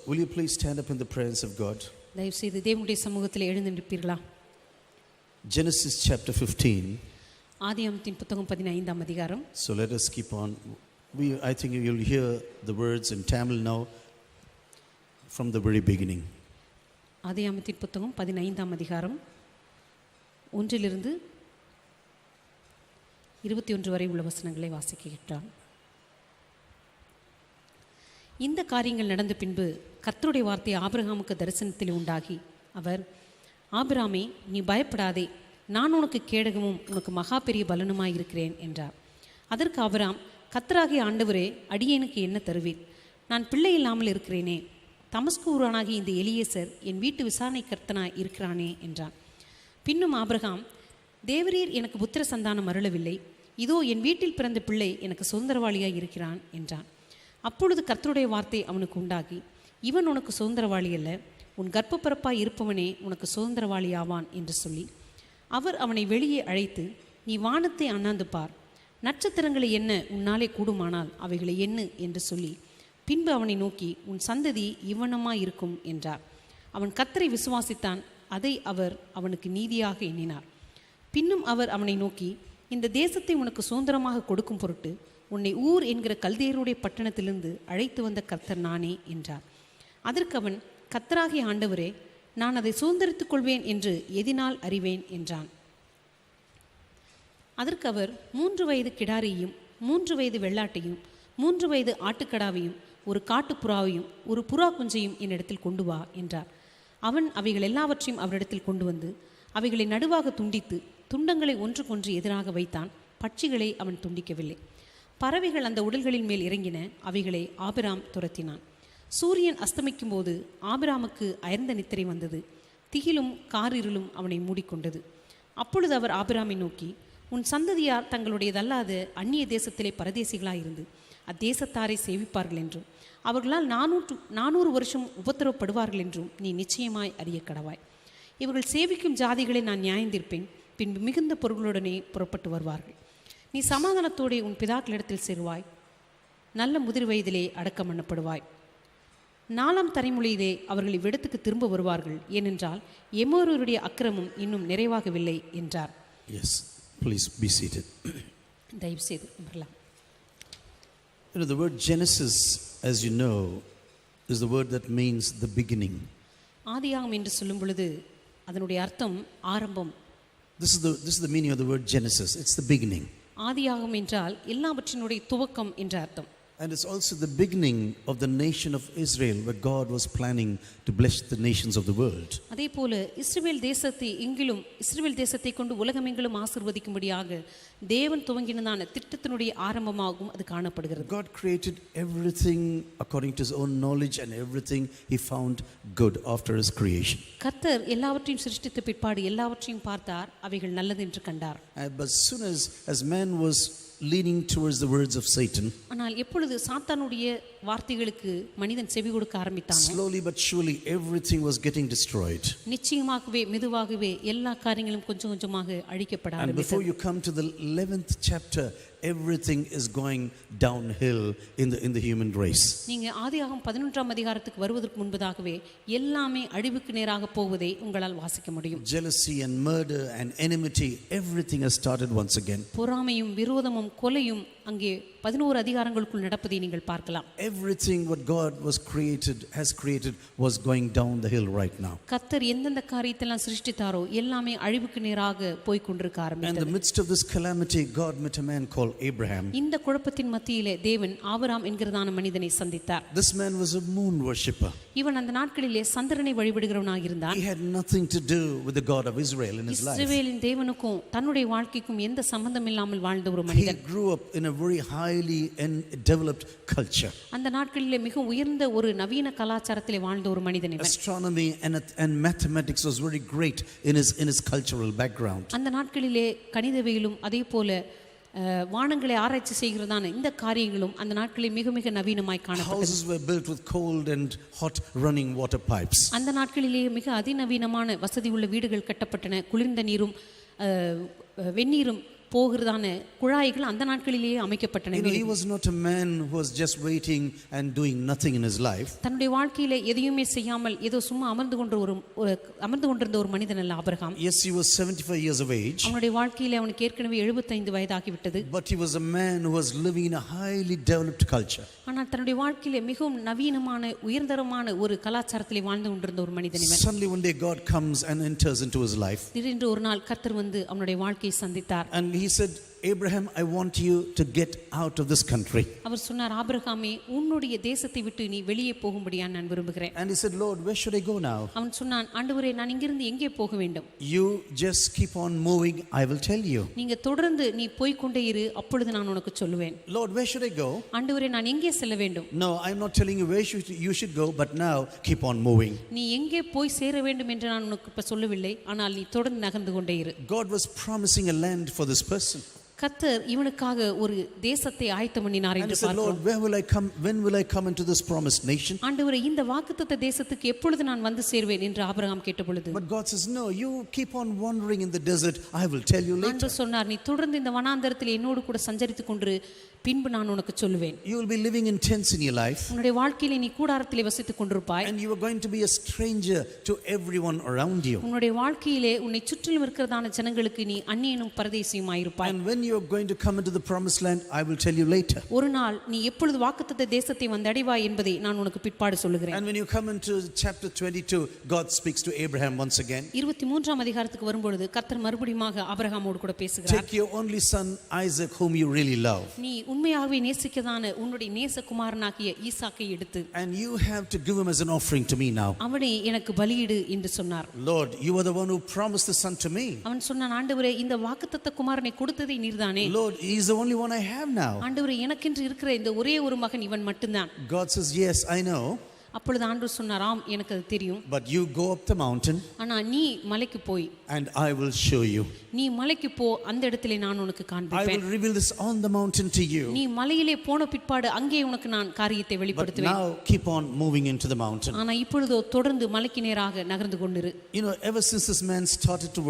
will you please stand up in the presence of God? தயவு செய்து தேவனுடைய சமூகத்தில் எழுந்து நிற்பீர்களா? Genesis chapter 15. ஆதியாகமத்தின் புத்தகம் 15ஆம் அதிகாரம். So let us keep on. I think you'll hear the words in Tamil now from the very beginning. ஆதியாகமத்தின் புத்தகம் 15ஆம் அதிகாரம் 1 21 வரை உள்ள வசனங்களை வாசிக்கின்றான். இந்த காரியங்கள் நடந்த பின்பு கர்த்தருடைய வார்த்தை ஆபிரகாமுக்கு தரிசனத்தில் உண்டாகி அவர், ஆபிராமே, நீ பயப்படாதே, நான் உனக்கு கேடகமும் உனக்கு மகா பெரிய பலனுமாய் இருக்கிறேன் என்றார். அதற்கு ஆபிராம், கர்த்தராகிய ஆண்டவரே, அடியேனுக்கு என்ன தருவீர்? நான் பிள்ளை இல்லாமல் இருக்கிறேனே. தமஸ்கு ஊரானாகி இந்த எலியேசர் என் வீட்டு விசாரணை கர்த்தனாய் இருக்கிறானே என்றான். பின்னும் ஆபிரகாம், தேவரீர் எனக்கு புத்திர சந்தானம் அருளவில்லை, இதோ என் வீட்டில் பிறந்த பிள்ளை எனக்கு சுதந்திரவாளியாய் இருக்கிறான் என்றான். அப்பொழுது கர்த்தருடைய வார்த்தை அவனுக்கு உண்டாகி, இவன் உனக்கு சுதந்திரவாளி அல்ல, உன் கர்ப்பப்பிறப்பாய் இருப்பவனே உனக்கு சுதந்திரவாளி ஆவான் என்று சொல்லி அவர் அவனை வெளியே அழைத்து, நீ வானத்தை அண்ணாந்து பார், நட்சத்திரங்களை எண்ண உன்னாலே கூடுமானால் அவைகளை எண்ணு என்று சொல்லி பின்பு அவனை நோக்கி, உன் சந்ததி இவ்வனமாய் இருக்கும் என்றார். அவன் கர்த்தரை விசுவாசித்தான், அதை அவர் அவனுக்கு நீதியாக எண்ணினார். பின்னும் அவர் அவனை நோக்கி, இந்த தேசத்தை உனக்கு சுதந்திரமாக கொடுக்கும் பொருட்டு உன்னை ஊர் என்கிற கல்தேயருடைய பட்டணத்திலிருந்து அழைத்து வந்த கர்த்தர் நானே என்றார். அதற்கு அவன், கர்த்தராகிய ஆண்டவரே, நான் அதை சுதந்திரித்துக் கொள்வேன் என்று எதினால் அறிவேன் என்றான். அதற்கு அவர், 3 வயது கிடாரியையும் 3 வயது வெள்ளாட்டையும் 3 வயது ஆட்டுக்கடாவையும் ஒரு காட்டுப்புறாவையும் ஒரு புறா குஞ்சையும் என்னிடத்தில் கொண்டு வா என்றார். அவன் அவைகள் எல்லாவற்றையும் அவரிடத்தில் கொண்டு வந்து அவைகளை நடுவாக துண்டித்து துண்டங்களை ஒன்றுக்கொன்று எதிராக வைத்தான். பட்சிகளை அவன் துண்டிக்கவில்லை. பறவைகள் அந்த உடல்களின் மேல் இறங்கின. அவைகளை ஆபிராம் துரத்தினான். சூரியன் அஸ்தமிக்கும் போது ஆபிராமுக்கு அயர்ந்த நித்திரை வந்தது. திகிலும் காரிருளும் அவனை மூடிக்கொண்டது. அப்பொழுது அவர் ஆபிராமை நோக்கி, உன் சந்ததியார் தங்களுடையதல்லாத அந்நிய தேசத்திலே பரதேசிகளாயிருந்து அத்தேசத்தாரை சேவிப்பார்கள் என்றும் அவர்களால் 400 வருஷம் உபத்திரவப்படுவார்கள் என்றும் நீ நிச்சயமாய் அறிய கடவாய். இவர்கள் சேவிக்கும் ஜாதிகளை நான் நியாயந்திருப்பேன், பின்பு மிகுந்த பொருளுடனே புறப்பட்டு வருவார்கள். நீ சமாதானத்தோടെ உன் பிதாக்களிடத்தில் சேருவாய், நல்ல முதிர் வயதிலே அடக்கம் பண்ணப்படுவாய். 4ஆம் தலைமுறையிலே அவர்கள் இவ்விடத்துக்கு திரும்ப வருவார்கள், ஏனென்றால் எமோரியருடைய அக்கிரமம் இன்னும் நிறைவாகவில்லை என்றார். Yes, please be seated. தயவு செய்து அமரலாம். The word Genesis, as you know, is the word that means the beginning. ஆதியாகமம் என்று சொல்லும் பொழுது அதனுடைய அர்த்தம் ஆரம்பம். This is the meaning of the word Genesis. It's the beginning. ஆதியாகமம் என்றால் எல்லாவற்றினுடைய துவக்கம் என்ற அர்த்தம். And it's also the beginning of the nation of Israel, where God was planning to bless the nations of the world. அதேபோல இஸ்ரவேல் தேசத்தை எங்கிலும் இஸ்ரவேல் தேசத்தை கொண்டு உலகமெங்கிலும் ஆசீர்வதிக்கும்படியாக தேவன் துவங்கினதான திட்டத்தினுடைய ஆரம்பமாகவும் அது காணப்படுகிறது. God created everything according to his own knowledge, and everything he found good after his creation. கர்த்தர் எல்லாவற்றையும் சிருஷ்டித்த பிற்பாடு எல்லாவற்றையும் பார்த்தார், அவைகள் நல்லது என்று கண்டார். But as soon as man was leaning towards the words of Satan, ஆனால் எப்பொழுது சாத்தானுடைய வார்த்தைகளுக்கு மனிதன் செவி கொடுக்க ஆரம்பித்தான், slowly but surely everything was getting destroyed. நிச்சயமாகவே மெதுவாகவே எல்லா காரியங்களும் கொஞ்சம் கொஞ்சமாக அழிக்கப்பட And ஆரம்பித்தது. before you come to the 11th chapter, everything is going downhill in the human race. நீங்க ஆதியாகமம் 11ஆம் அதிகாரத்துக்கு வருவதற்கு முன்பதாகவே எல்லாமே அழிவுக்கு நேராக போவதை உங்களால் வாசிக்க முடியும். Jealousy and murder and enmity, everything has started once again. பொறாமையும் விரோதமும் கொலையும் அங்கே 11 அதிகாரங்களுக்குள் நடப்பதை நீங்கள் பார்க்கலாம். Everything what God has created was going down the hill right now. கர்த்தர் எந்தெந்த காரியத்தெல்லாம் சிருஷ்டித்தாரோ எல்லாமே அழிவுக்கு நேராக போய் கொண்டிருக்க ஆரம்பித்தது. And in the midst of this calamity, God met a man called Abraham. இந்த குழப்பத்தின் மத்தியிலே தேவன் ஆபிராம் என்கிறதான மனிதனை சந்தித்தார். This man was a moon worshipper. இவன் அந்த நாட்களிலே சந்திரனை வழிபடுகிறவனாக இருந்தான். He had nothing to do with the God of Israel in his life. இஸ்ரவேலின் தேவனுக்கும் தன்னுடைய வாழ்க்கைக்கும் எந்த சம்பந்தம் இல்லாமல் வாழ்ந்த ஒரு He மனிதன். grew up in a very highly and developed culture. அந்த நாட்களிலே மிக உயர்ந்த ஒரு நவீன கலாச்சாரத்திலே வாழ்ந்த ஒரு மனிதன் இவன். Astronomy and mathematics was very great in his cultural background. அந்த நாட்களிலே கணிதவியலும் அதே போல வானங்களை ஆராய்ச்சி செய்கிறதான இந்த காரியங்களும் அந்த நாட்களில் மிக மிக நவீனமாய் காணப்பட்டது. Houses were built with cold and hot running water pipes. அந்த நாட்களிலே மிக அதிநவீனமான வசதி உள்ள வீடுகள் கட்டப்பட்டன. குளிர்ந்த நீரும் வெந்நீரும் போகிறதான குழாய்கள் அந்த நாட்களிலேயே அமைக்கப்பட்டன. He was not a man who was just waiting and doing nothing in his life. தன்னுடைய வாழ்க்கையில எதையுமே செய்யாமல் ஏதோ சும்மா அமர்ந்து கொண்டிருந்த ஒரு மனிதன் அல்ல Abraham. Yes, he was 75 years of age. அவனுடைய வாழ்க்கையில அவனுக்கு ஏற்கனவே 75 வயதாகிவிட்டது. But he was a man who was living in a highly developed culture. ஆனால் தன்னுடைய வாழ்க்கையில மிகவும் நவீனமான உயர்தரமான ஒரு கலாச்சாரத்திலே வாழ்ந்து கொண்டிருந்த ஒரு மனிதன் இவன். Suddenly one day God comes and enters into his life. திடீரென்று ஒரு நாள் கர்த்தர் வந்து அவனுடைய வாழ்க்கையை சந்தித்தார். And he said, Abraham, I want you to get out of this country. அவர் சொன்னார், ஆபிரகாமே, உன்னுடைய தேசத்தை விட்டு நீ வெளியே போகும்படியா நான் விரும்புகிறேன். And he said, Lord, where should I go now? அவன் சொன்னான், ஆண்டவரே, நான் இங்கிருந்து எங்கே போக வேண்டும்? You just keep on moving, I will tell you. நீங்க தொடர்ந்து நீ போய் கொண்டே இரு, அப்பொழுது நான் உனக்கு சொல்லுவேன். Lord, where should I go? ஆண்டவரே, நான் எங்கே செல்ல வேண்டும்? No, I'm not telling you where you should go, but now keep on moving. நீ எங்கே போய் சேர வேண்டும் என்று நான் உனக்கு இப்ப சொல்லவில்லை, ஆனால் நீ தொடர்ந்து நகர்ந்து கொண்டே இரு. God was promising a land for this person. கர்த்தர் இவனுக்காக ஒரு தேசத்தை ஆயத்தம் பண்ணினார் என்று பார்க்கிறோம். Lord, when will I come into this promised nation? ஆண்டவரே, இந்த வாக்குத்தத்த தேசத்துக்கு எப்பொழுது நான் வந்து சேர்வேன் என்று ஆபிரகாம் கேட்டபொழுது, But God says, no, you keep on wandering in the desert, I will tell you later. ஆண்டவர் சொன்னார், நீ தொடர்ந்து இந்த வனாந்தரத்தில் என்னோடு கூட சஞ்சரித்துக் கொண்டு பின்பு நான் உனக்கு சொல்லுவேன். You will be living in tents in your life. உன்னுடைய வாழ்க்கையிலே நீ கூடாரத்திலே வசித்துக் கொண்டிருப்பாய். And you are going to be a stranger to everyone around you. உன்னுடைய வாழ்க்கையிலே உன்னை சுற்றிலும் இருக்கிறதான ஜனங்களுக்கு நீ அந்நியனும் பரதேசியுமாய் இருப்பாய். And when you are going to come into the promised land, I will tell you later. ஒரு நாள் நீ எப்பொழுது வாக்குத்தத்த தேசத்தை வந்து அடைவாய் என்பதை நான் உனக்கு பிற்பாடு சொல்லுகிறேன். And when you come into chapter 22, God speaks to Abraham once again. 23ஆம் அதிகாரத்துக்கு வரும்பொழுது கர்த்தர் மறுபடியுமாக ஆபிரகாமோடு கூட பேசுகிறார். Take your only son Isaac, whom you really love. நீ உண்மையாகவே நேசிக்கதான உன்னுடைய நேசகுமாரனாகிய ஈசாக்கை எடுத்து, And you have to give him as an offering to me now. அவனை எனக்கு பலியிடு என்று சொன்னார். Lord, you are the one who promised the son to me. அவன் சொன்னான், ஆண்டவரே, இந்த வாக்குத்தத்த குமாரனை கொடுத்ததை நீர்தானே. Lord, he is the only one I have now. ஆண்டவரே, எனக்கென்று இருக்கிற இந்த ஒரே ஒரு மகன் இவன் மட்டும்தான். God says, yes, I know. அப்பொழுது ஆண்டவர் சொன்னார், ஆம், எனக்கு அது தெரியும். But you go up the mountain. ஆனா நீ மலைக்கு போய், And I will show you. நீ மலைக்கு போ, அந்த இடத்திலே நான் உனக்கு I காண்பிப்பேன். will reveal this on the mountain to you. நீ மலையிலே போன பிற்பாடு அங்கே உனக்கு நான் காரியத்தை But வெளிப்படுத்துவேன். now keep on moving into the mountain. ஆனா இப்பொழுதோ தொடர்ந்து மலைக்கு நேராக நகர்ந்து கொண்டிரு. You know, ever since this man started to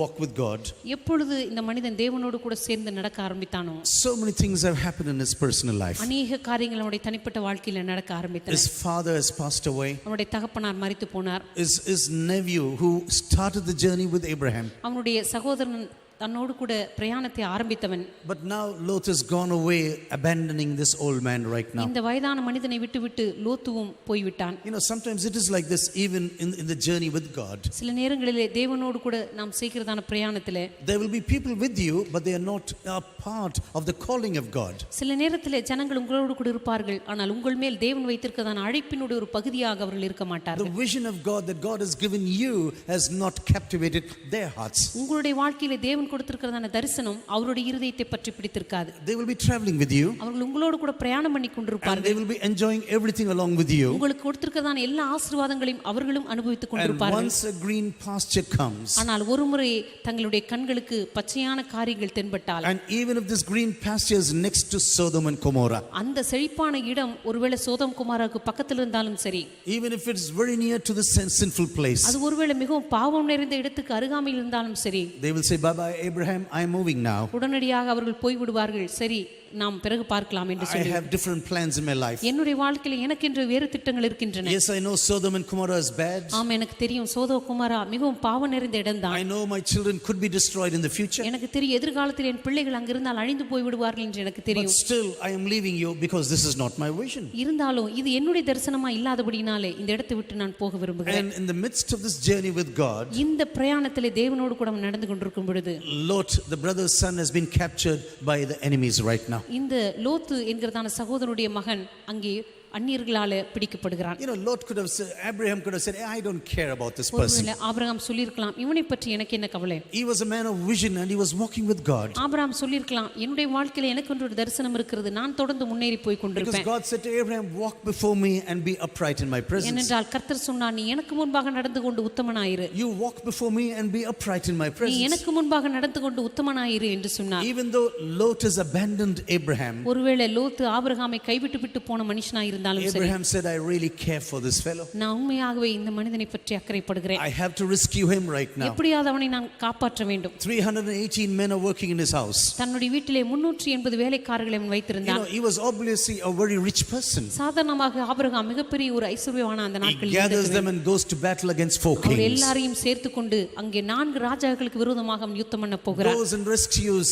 walk with God, எப்பொழுது இந்த மனிதன் தேவனோடு கூட சேர்ந்து நடக்க ஆரம்பித்தானோ, so many things have happened in his personal life. அநேக காரியங்கள் அவனுடைய தனிப்பட்ட வாழ்க்கையில நடக்க ஆரம்பித்தன. His father has passed away. அவனுடைய தகப்பனார் மரித்து போனார். His nephew who started the journey with Abraham. அவனுடைய சகோதரன் தன்னோடு கூட பிரயாணத்தை ஆரம்பித்தவன். But now Lot has gone away, abandoning this old man right now. இந்த வயதான மனிதனை விட்டுவிட்டு லோத்துவும் போய்விட்டான். You know, sometimes it is like this even in the journey with God. சில நேரங்களிலே தேவனோடு கூட நாம் செய்கிறதான பிரயாணத்திலே There will be people with you, but they are not a part of the calling of God. சில நேரத்திலே ஜனங்கள் உங்களோடு கூட இருப்பார்கள், ஆனால் உங்கள் மேல் தேவன் வைத்திருக்கிறதான அழைப்பினுடைய ஒரு பகுதியாக அவர்கள் இருக்க The மாட்டார்கள். vision of God that God has given you has not captivated their hearts. உங்களுடைய வாழ்க்கையிலே தேவன் கொடுத்திருக்கிறதான தரிசனம் அவருடைய இருதயத்தை பற்றி பிடித்திருக்காது. They will be traveling with you. அவர்கள் உங்களோடு கூட பிரயாணம் பண்ணி And கொண்டிருப்பார்கள். they will be enjoying everything along with you. உங்களுக்கு கொடுத்திருக்கிறதான எல்லா ஆசீர்வாதங்களையும் அவர்களும் அனுபவித்துக் And கொண்டிருப்பார்கள். once a green pasture comes, ஆனால் ஒருமுறை தங்களுடைய கண்களுக்கு பச்சையான காரியங்கள் தென்பட்டால், and even if this green pasture is next to Sodom and Gomorrah, அந்த செழிப்பான இடம் ஒருவேளை சோதம் குமாராவுக்கு பக்கத்தில் இருந்தாலும் சரி, even if it's very near to the sinful place, அது ஒருவேளை மிகவும் பாவம் நிறைந்த இடத்துக்கு அருகாமையில் இருந்தாலும் சரி, they will say, bye bye Abraham, I am moving now. உடனடியாக அவர்கள் போய்விடுவார்கள். சரி, நாம் பிறகு பார்க்கலாம் என்று I சொல்லி, have different plans in my life. என்னுடைய வாழ்க்கையில எனக்கென்று வேறு திட்டங்கள் இருக்கின்றன. Yes, I know Sodom and Gomorrah is bad. ஆம், எனக்கு தெரியும் சோதோ குமாரா மிகவும் பாவம் நிறைந்த இடம்தான். I know my children could be destroyed in the future. எனக்கு தெரியும் எதிர்காலத்தில் என் பிள்ளைகள் அங்கிருந்தால் அழிந்து போய்விடுவார்கள் என்று எனக்கு But தெரியும். still I am leaving you because this is not my vision. இருந்தாலும் இது என்னுடைய தரிசனமா இல்லாதபடினாலே இந்த இடத்தை விட்டு நான் போக விரும்புகிறேன். And in the midst of this journey with God, இந்த பிரயாணத்திலே தேவனோடு கூட நடந்து கொண்டிருக்கும் பொழுது, Lot, the brother's son, has been captured by the enemies right now. இந்த லோத்து என்கிறதான சகோதரனுடைய மகன் அங்கே அந்நியர்களால பிடிக்கப்படுகிறான். You know, Lot could have said, Abraham could have said, I don't care about this person. ஒருவேளை ஆபிரகாம் சொல்லியிருக்கலாம், இவனை பற்றி எனக்கு என்ன கவலை. He was a man of vision and he was walking with God. Abraham சொல்லியிருக்கலாம், என்னுடைய வாழ்க்கையில எனக்கு ஒரு தரிசனம் இருக்கிறது, நான் தொடர்ந்து முன்னேறி போய் Because கொண்டிருப்பேன். God said to Abraham, walk before me and be upright in my presence. ஏனென்றால் கர்த்தர் சொன்னார், நீ எனக்கு முன்பாக நடந்து கொண்டு உத்தமனாயிரு. You walk before me and be upright in my நீ presence. எனக்கு முன்பாக நடந்து கொண்டு உத்தமனாயிரு என்று சொன்னார். Even though Lot has abandoned Abraham, ஒருவேளை லோத்து ஆபிரகாமை கைவிட்டு விட்டு போன மனுஷனாயிருந்தாலும் இருந்தாலும் சரி, Abraham said, I really care for this fellow. நான் உண்மையாகவே இந்த மனிதனை பற்றி அக்கறைப்படுகிறேன். I have to rescue him right now. எப்படியாவது அவனை நான் காப்பாற்ற வேண்டும். 318 men are working in his house. தன்னுடைய வீட்டிலே 380 வேலைக்காரர்களை அவன் வைத்திருந்தான். He was obviously a very rich person. சாதாரணமாக ஆபிரகாம் மிகப்பெரிய ஒரு ஐஸ்வர்யவான அந்த He நாட்களில் gathers them and goes to battle against 4 our kings. எல்லாரையும் சேர்த்துக்கொண்டு அங்கே 4 ராஜாக்களுக்கு விரோதமாக அவன் யுத்தம் பண்ண போகிறார். Goes and rescues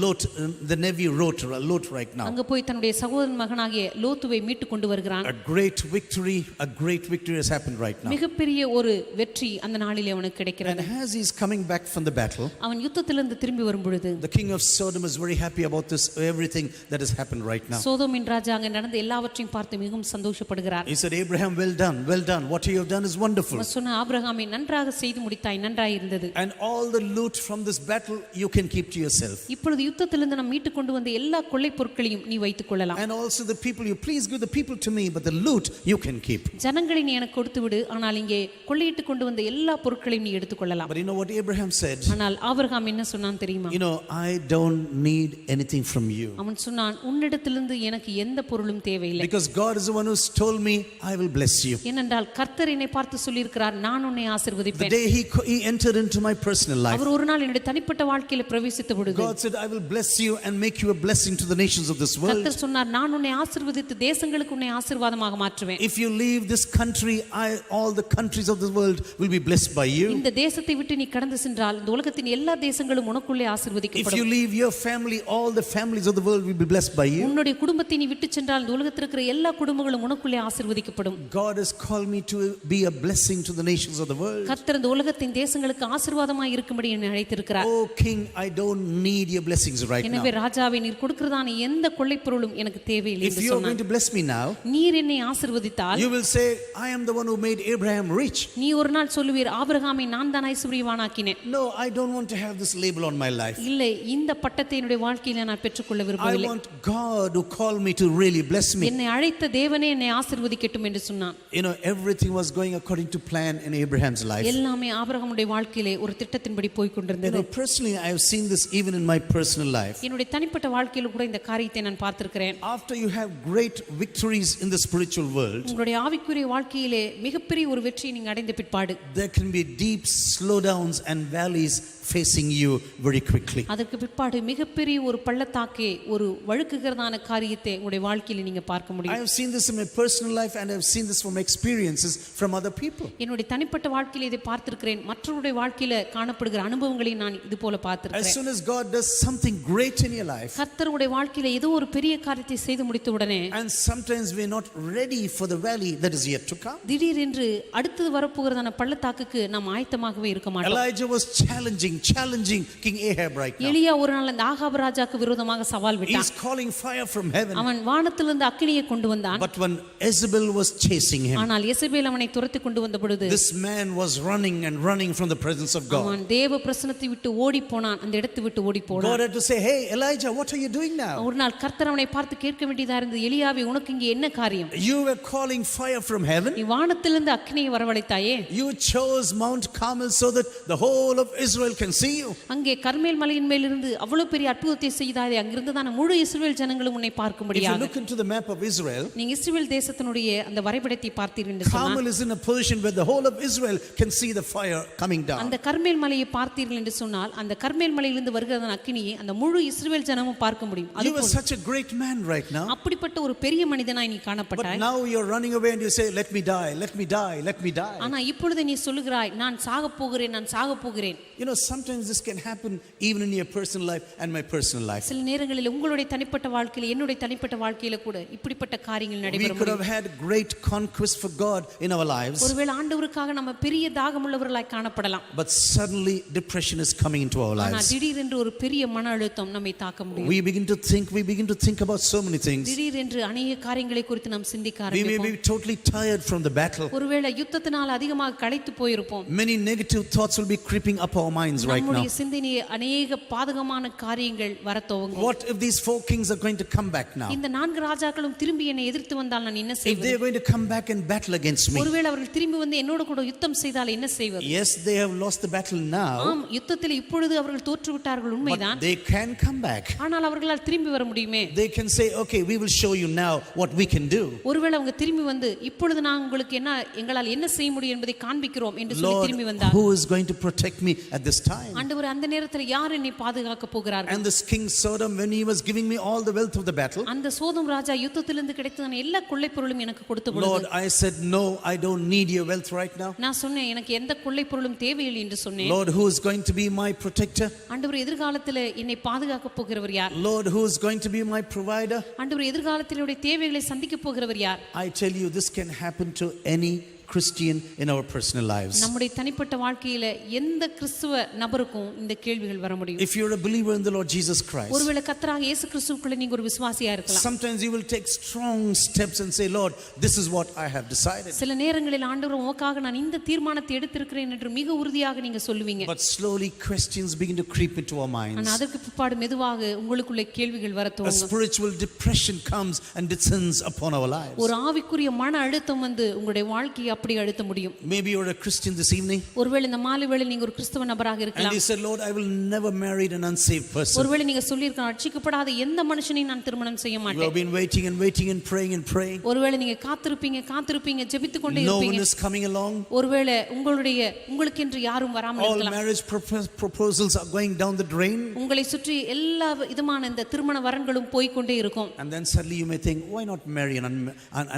Lot, the nephew Lot right now. அங்க போய் தன்னுடைய சகோதரன் மகனாகிய லோத்துவை மீட்டு கொண்டு வருகிறான். A great victory has happened right now. மிகப்பெரிய ஒரு வெற்றி அந்த நாளிலே அவனுக்கு And கிடைக்கிறது. as he's coming back from the battle, அவன் யுத்தத்திலிருந்து திரும்பி வரும் பொழுது the king of Sodom is very happy about this, everything that has happened right now. சோதோமின் ராஜா அங்கே நடந்த எல்லாவற்றையும் பார்த்து மிகவும் சந்தோஷப்படுகிறார். He said, Abraham, well done. What you have done is wonderful. அவன் சொன்ன, ஆபிரகாமே நன்றாக செய்து முடித்தாய், நன்றாய் இருந்தது. And all the loot from this battle you can keep to yourself. இப்பொழுது யுத்தத்திலிருந்து நாம் மீட்டு கொண்டு வந்த எல்லா கொள்ளை பொருட்களையும் நீ வைத்துக் கொள்ளலாம். And also the people, you please give the people to me, but the loot you can keep. ஜனங்களை நீ எனக்கு கொடுத்து விடு, ஆனால் இங்கே கொள்ளையிட்டு கொண்டு வந்த எல்லா பொருட்களையும் நீ எடுத்துக் கொள்ளலாம். But you know what Abraham said? ஆனால் ஆபிரகாம் என்ன சொன்னான் தெரியுமா? You know, I don't need anything from you. அவன் சொன்னான், உன்னிடத்திலிருந்து எனக்கு எந்த பொருளும் தேவையில்லை. Because God is the one who's told me, I will bless you. ஏனென்றால் கர்த்தர் என்னை பார்த்து சொல்லியிருக்கிறார், நான் உன்னை The ஆசீர்வதிப்பேன். day he entered into my personal life, அவர் ஒரு நாள் என்னுடைய தனிப்பட்ட வாழ்க்கையில பிரவேசித்த பொழுது God said, I will bless you and make you a blessing to the nations of this world. கர்த்தர் சொன்னார், நான் உன்னை ஆசீர்வதித்து தேசங்களுக்கு உன்னை ஆசீர்வாதமாக மாற்றுவேன். If you leave this country, all the countries of the world will be blessed by you. இந்த தேசத்தை விட்டு நீ கடந்து சென்றால் இந்த உலகத்தின் எல்லா தேசங்களும் உனக்குள்ளே If you ஆசீர்வதிக்கப்படும். leave your family, all the families of the world will be blessed by you. உன்னுடைய குடும்பத்தை நீ விட்டு சென்றால் இந்த உலகத்தில் இருக்கிற எல்லா குடும்பங்களும் உனக்குள்ளே ஆசீர்வதிக்கப்படும். God has called me to be a blessing to the nations of the world. கர்த்தர் இந்த உலகத்தின் தேசங்களுக்கு ஆசீர்வாதமாய் இருக்கும்படி என்னை அழைத்திருக்கிறார். Oh King, I don't need your blessings right now. எனவே ராஜாவே, நீர் கொடுக்கிறதான எந்த கொள்ளைப் பொருளும் எனக்கு தேவையில்லை If என்று you are going சொன்னார். to bless me now, நீர் என்னை ஆசீர்வதித்தால் you will say, I am the one who made Abraham rich. நீ ஒரு நாள் சொல்லுவீர், ஆபிரகாமை நான் தான் ஐஸ்வர்யவானாக்கினேன். No, I don't want to have this label on my life. இல்லை, இந்த பட்டத்தை என்னுடைய வாழ்க்கையில நான் பெற்றுக்கொள்ள I விரும்பவில்லை. want God who called me to really bless me. என்னை அழைத்த தேவனே என்னை ஆசீர்வதிக்கட்டும் என்று சொன்னான். You know, everything was going according to plan in Abraham's life. எல்லாமே ஆபிரகாமுடைய வாழ்க்கையிலே ஒரு திட்டத்தின்படி போய் You கொண்டிருந்தது. know, personally, I have seen this even in my personal life. என்னுடைய தனிப்பட்ட வாழ்க்கையில கூட இந்த காரியத்தை நான் பார்த்திருக்கிறேன். After you have great victories in the spiritual world, உங்களுடைய ஆவிக்குரிய வாழ்க்கையிலே மிகப்பெரிய ஒரு வெற்றியை நீங்க அடைந்த பிற்பாடு there can be deep slowdowns and valleys facing you very quickly. அதற்கு பிற்பாடு மிகப்பெரிய ஒரு பள்ளத்தாக்கே, ஒரு வழுக்குகிறதான காரியத்தை உங்களுடைய வாழ்க்கையில நீங்க பார்க்க I முடியும். have seen this in my personal life and I have seen this from experiences from other people. என்னுடைய தனிப்பட்ட வாழ்க்கையில இதை பார்த்திருக்கிறேன். மற்றவருடைய வாழ்க்கையில காணப்படுகிற அனுபவங்களை நான் இது போல As பார்த்திருக்கிறேன். soon as God does something great in your life, கர்த்தருடைய வாழ்க்கையில ஏதோ ஒரு பெரிய காரியத்தை செய்து முடித்த உடனே and sometimes we are not ready for the valley that is yet to come. திடீரென்று அடுத்து வரப்போகிறதான பள்ளத்தாக்குக்கு நாம் ஆயத்தமாகவே இருக்க மாட்டோம். Elijah was challenging King Ahab right now. எலியா ஒரு நாள் அந்த ஆகாப் ராஜாக்கு விரோதமாக சவால் He's விட்டான். calling fire from heaven. அவன் வானத்திலிருந்து அக்கினியை கொண்டு வந்தான். But when Jezebel was chasing him, ஆனால் எசபேல் அவனை துரத்தி கொண்டு வந்த பொழுது this man was running from the presence of God. அவன் தேவ பிரசன்னத்தை விட்டு ஓடி போனான். அந்த இடத்தை விட்டு ஓடி God போனான். had to say, hey Elijah, what are you doing now? ஒரு நாள் கர்த்தர் அவனை பார்த்து கேட்க வேண்டியதா இருந்தது, எலியாவே, உனக்கு இங்கே என்ன காரியம்? You were calling fire from heaven. நீ வானத்திலிருந்து அக்கினியை வரவழைத்தாயே. You chose Mount Carmel so that the whole of Israel can see you. அங்கே கர்மேல் மலையின் மேல் இருந்து அவ்வளவு பெரிய அற்புதத்தை செய்தாயே. அங்கிருந்து தான் முழு இஸ்ரவேல் ஜனங்களும் உன்னை If you பார்க்கும்படியாக. look into the map of Israel, நீங்க இஸ்ரவேல் தேசத்தினுடைய அந்த வரைபடத்தை பார்த்தீர்கள் என்று சொன்னால் Carmel is in a position where the whole of Israel can see the fire coming down. அந்த கர்மேல் மலையை பார்த்தீர்கள் என்று சொன்னால் அந்த கர்மேல் மலையிலிருந்து வருகிற அக்கினியை அந்த முழு இஸ்ரவேல் ஜனமும் பார்க்க முடியும். You were such a great man right now. அப்படிப்பட்ட ஒரு பெரிய மனிதனாய் நீ But காணப்பட்டாய். now you're running away and you say, let me die, let me die, let me die. ஆனா இப்பொழுது நீ சொல்லுகிறாய், நான் சாகப் போகிறேன், நான் சாகப் போகிறேன். You know, sometimes this can happen even in your personal life and my personal life. சில நேரங்களில் உங்களுடைய தனிப்பட்ட வாழ்க்கையில, என்னுடைய தனிப்பட்ட வாழ்க்கையில கூட இப்படிப்பட்ட காரியங்கள் We நடைபெறும். could have had great conquest for God in our lives, ஒருவேளை ஆண்டவருக்காக நம்ம பெரிய தாகமுள்ளவர்களாய் காணப்படலாம். but suddenly depression is coming into our ஆனா lives. திடீரென்று ஒரு பெரிய மன அழுத்தம் நம்மை தாக்க முடியும். We begin to think about so many things. திடீரென்று அநேக காரியங்களை குறித்து நாம் சிந்திக்க We may ஆரம்பிப்போம். be totally tired from the battle. ஒருவேளை யுத்தத்தினால் அதிகமாக களைத்து போயிருப்போம். Many negative thoughts will be creeping up our minds minds right now. நம்முடைய சிந்தனையே அநேக பாதகமான காரியங்கள் வரத் துவங்கும். What if these 4 kings are going to come back now? இந்த 4 ராஜாக்களும் திரும்பி என்னை எதிர்த்து வந்தால் நான் என்ன If செய்வது? they are going to come back and battle against me. ஒருவேளை அவர்கள் திரும்பி வந்து என்னோடு கூட யுத்தம் செய்தால் என்ன செய்வது? Yes, they have lost the battle now. ஆம், யுத்தத்தில் இப்பொழுது அவர்கள் தோற்று விட்டார்கள், உண்மைதான். But they can come back. ஆனால் அவர்களால் திரும்பி வர முடியுமே. They can say, okay, we will show you now what we can do. ஒருவேளை அவங்க திரும்பி வந்து இப்பொழுது நான் உங்களுக்கு எங்களால் என்ன செய்ய முடியும் என்பதை காண்பிக்கிறோம் என்று சொல்லி Lord, திரும்பி வந்தார். who is going to protect me at this time? ஆண்டவரே, அந்த நேரத்தில் யார் என்னை பாதுகாக்க போகிறார்கள்? And this king Sodom, when he was giving me all the wealth of the battle, அந்த சோதோம் ராஜா யுத்தத்திலிருந்து கிடைத்ததான எல்லா கொள்ளை பொருளும் எனக்கு கொடுத்த பொழுது, Lord, I said, no, I don't need your wealth right now. நான் சொன்னேன், எனக்கு எந்த கொள்ளை பொருளும் தேவையில்லை என்று சொன்னேன். Lord, who is going to be my protector? ஆண்டவரே, எதிர்காலத்தில் என்னை பாதுகாக்க போகிறவர் யார்? Lord, who is going to be my provider? ஆண்டவரே, எதிர்காலத்தில் என்னுடைய தேவைகளை சந்திக்க போகிறவர் யார்? I tell you, this can happen to any Christian in our personal lives. நம்முடைய தனிப்பட்ட வாழ்க்கையில எந்த கிறிஸ்துவ நபருக்கும் இந்த கேள்விகள் வர முடியும். If you're a believer in the Lord Jesus Christ, ஒருவேளை கர்த்தராகிய இயேசு கிறிஸ்துவுக்குள்ள நீங்க ஒரு விசுவாசியா இருக்கலாம். sometimes you will take strong steps and say, Lord, this is what I have decided. சில நேரங்களில் ஆண்டவர் உமக்காக நான் இந்த தீர்மானத்தை எடுத்திருக்கிறேன் என்று மிக உறுதியாக நீங்க சொல்லுவீங்க. But slowly questions begin to creep into our minds. ஆனா அதற்கு பிற்பாடு மெதுவாக உங்களுக்குள்ள கேள்விகள் வர A துவங்கும். spiritual depression comes and descends upon our lives. ஒரு ஆவிக்குரிய மன அழுத்தம் வந்து உங்களுடைய வாழ்க்கையை அப்படி அழுத்த முடியும். Maybe you're a Christian this evening. ஒருவேளை இந்த மாலை வேளையில் நீங்க ஒரு கிறிஸ்தவ நபராக And இருக்கலாம். you said, Lord, I will never marry an unsaved person. ஒருவேளை நீங்க சொல்லியிருக்கலாம், ரட்சிக்கப்படாத எந்த மனுஷனையும் நான் திருமணம் செய்ய You have மாட்டேன். been waiting and waiting and praying. ஒருவேளை நீங்க காத்திருப்பீங்க ஜெபித்துக் கொண்டே No one இருப்பீங்க. is coming along. ஒருவேளை உங்களுக்கென்று யாரும் வராமல் All இருக்கலாம். marriage proposals are going down the drain. உங்களை சுற்றி எல்லா விதமான இந்த திருமண வரன்களும் போய் கொண்டே இருக்கும். And then suddenly you may think, why not marry an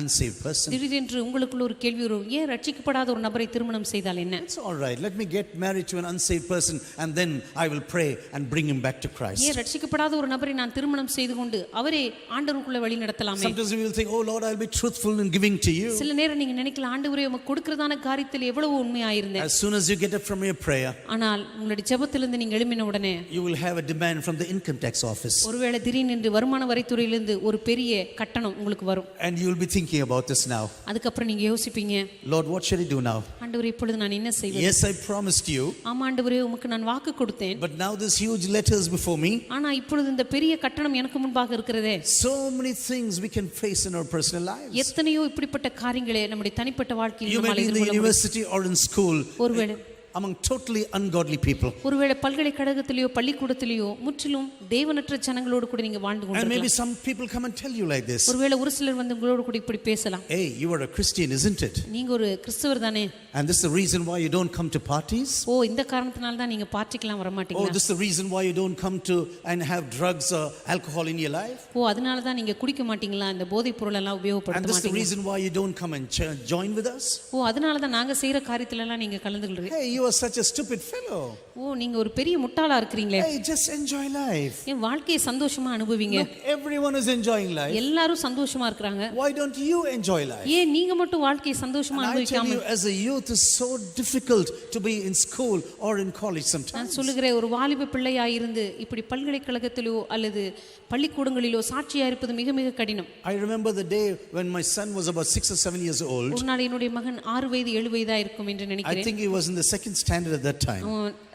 unsaved person? திடீரென்று உங்களுக்குள்ள ஒரு கேள்வி வரும், ஏன் ரட்சிக்கப்படாத ஒரு நபரை திருமணம் செய்தால் என்ன? It's all right. Let me get married to an unsaved person and then I will pray and bring him back to Christ. ஏன் ரட்சிக்கப்படாத ஒரு நபரை நான் திருமணம் செய்து கொண்டு அவரே ஆண்டவருக்குள்ள வழி நடத்தலாமே? Sometimes we will think, oh Lord, I'll be truthful in giving to you. சில நேரம் நீங்க நினைக்கலாம், ஆண்டவரே உமக்கு கொடுக்கிறதான காரியத்தில் எவ்வளவு உண்மையாயிருந்தேன். As soon as you get up from your prayer, ஆனால் உங்களுடைய ஜெபத்திலிருந்து நீங்க எழும்பின உடனே you will have a demand from the income tax office. ஒருவேளை திடீரென்று வருமான வரித்துறையிலிருந்து ஒரு பெரிய கட்டணம் உங்களுக்கு வரும். And you will be thinking about this now. அதுக்கப்புறம் நீங்க யோசிப்பீங்க, Lord, what should I do now? ஆண்டவரே இப்பொழுது நான் என்ன செய்வது? Yes, I promised you. ஆமா ஆண்டவரே, உமக்கு நான் வாக்கு கொடுத்தேன். But now this huge letters before me. ஆனா இப்பொழுது இந்த பெரிய கட்டணம் எனக்கு முன்பாக இருக்கிறதே. So many things we can face in our personal lives. எத்தனையோ இப்படிப்பட்ட காரியங்களை நம்முடைய தனிப்பட்ட வாழ்க்கையில் You may நம்மால் be in the எதிர்கொள்ள முடியும். university or in school ஒருவேளை among totally ungodly people. ஒருவேளை பல்கலைக்கழகத்திலேயோ பள்ளிக்கூடத்திலேயோ முற்றிலும் தேவனற்ற ஜனங்களோடு கூட நீங்க வாழ்ந்து And maybe கொண்டிருக்கலாம். some people come and tell you like this. ஒருவேளை ஒரு சிலர் வந்து உங்களோடு கூட இப்படி பேசலாம், Hey, you are a Christian, isn't it? நீங்க ஒரு கிறிஸ்தவர் தானே? And this is the reason why you don't come to parties? ஓ, இந்த காரணத்தினால தான் நீங்க பார்ட்டிக்கலாம் வர Oh, மாட்டீங்களா? this is the reason why you don't come to and have drugs or alcohol in your life? ஓ, அதனால தான் நீங்க குடிக்க மாட்டீங்களா, இந்த போதைப் பொருள் எல்லாம் And உபயோகப்படுத்த this is the மாட்டீங்களா? reason why you don't come and join with us? ஓ, அதனால தான் நாங்க செய்யற காரியத்துல எல்லாம் நீங்க கலந்துக்கிறீங்க. Hey, you are such a stupid fellow. ஓ, நீங்க ஒரு பெரிய முட்டாளா இருக்கிறீங்களே. Hey, just enjoy life. என் வாழ்க்கையை சந்தோஷமா அனுபவிங்க. Look, everyone is enjoying life. எல்லாரும் சந்தோஷமா இருக்காங்க. Why don't you enjoy life? ஏன் நீங்க மட்டும் வாழ்க்கையை சந்தோஷமா And I tell அனுபவிக்காம? you, as a youth, it's so difficult to be in school or in college நான் sometimes. சொல்லுகிறேன், ஒரு வாலிப பிள்ளையாய் இருந்து இப்படி பல்கலைக்கழகத்திலோ அல்லது பள்ளிக்கூடங்களிலோ சாட்சியா இருப்பது மிக மிக கடினம். I remember the day when my son was about 6 or 7 years old. ஒரு நாள் என்னுடைய மகன் 6 வயது 7 வயதா இருக்கும் என்று I நினைக்கிறேன். think he was in the second standard at that time.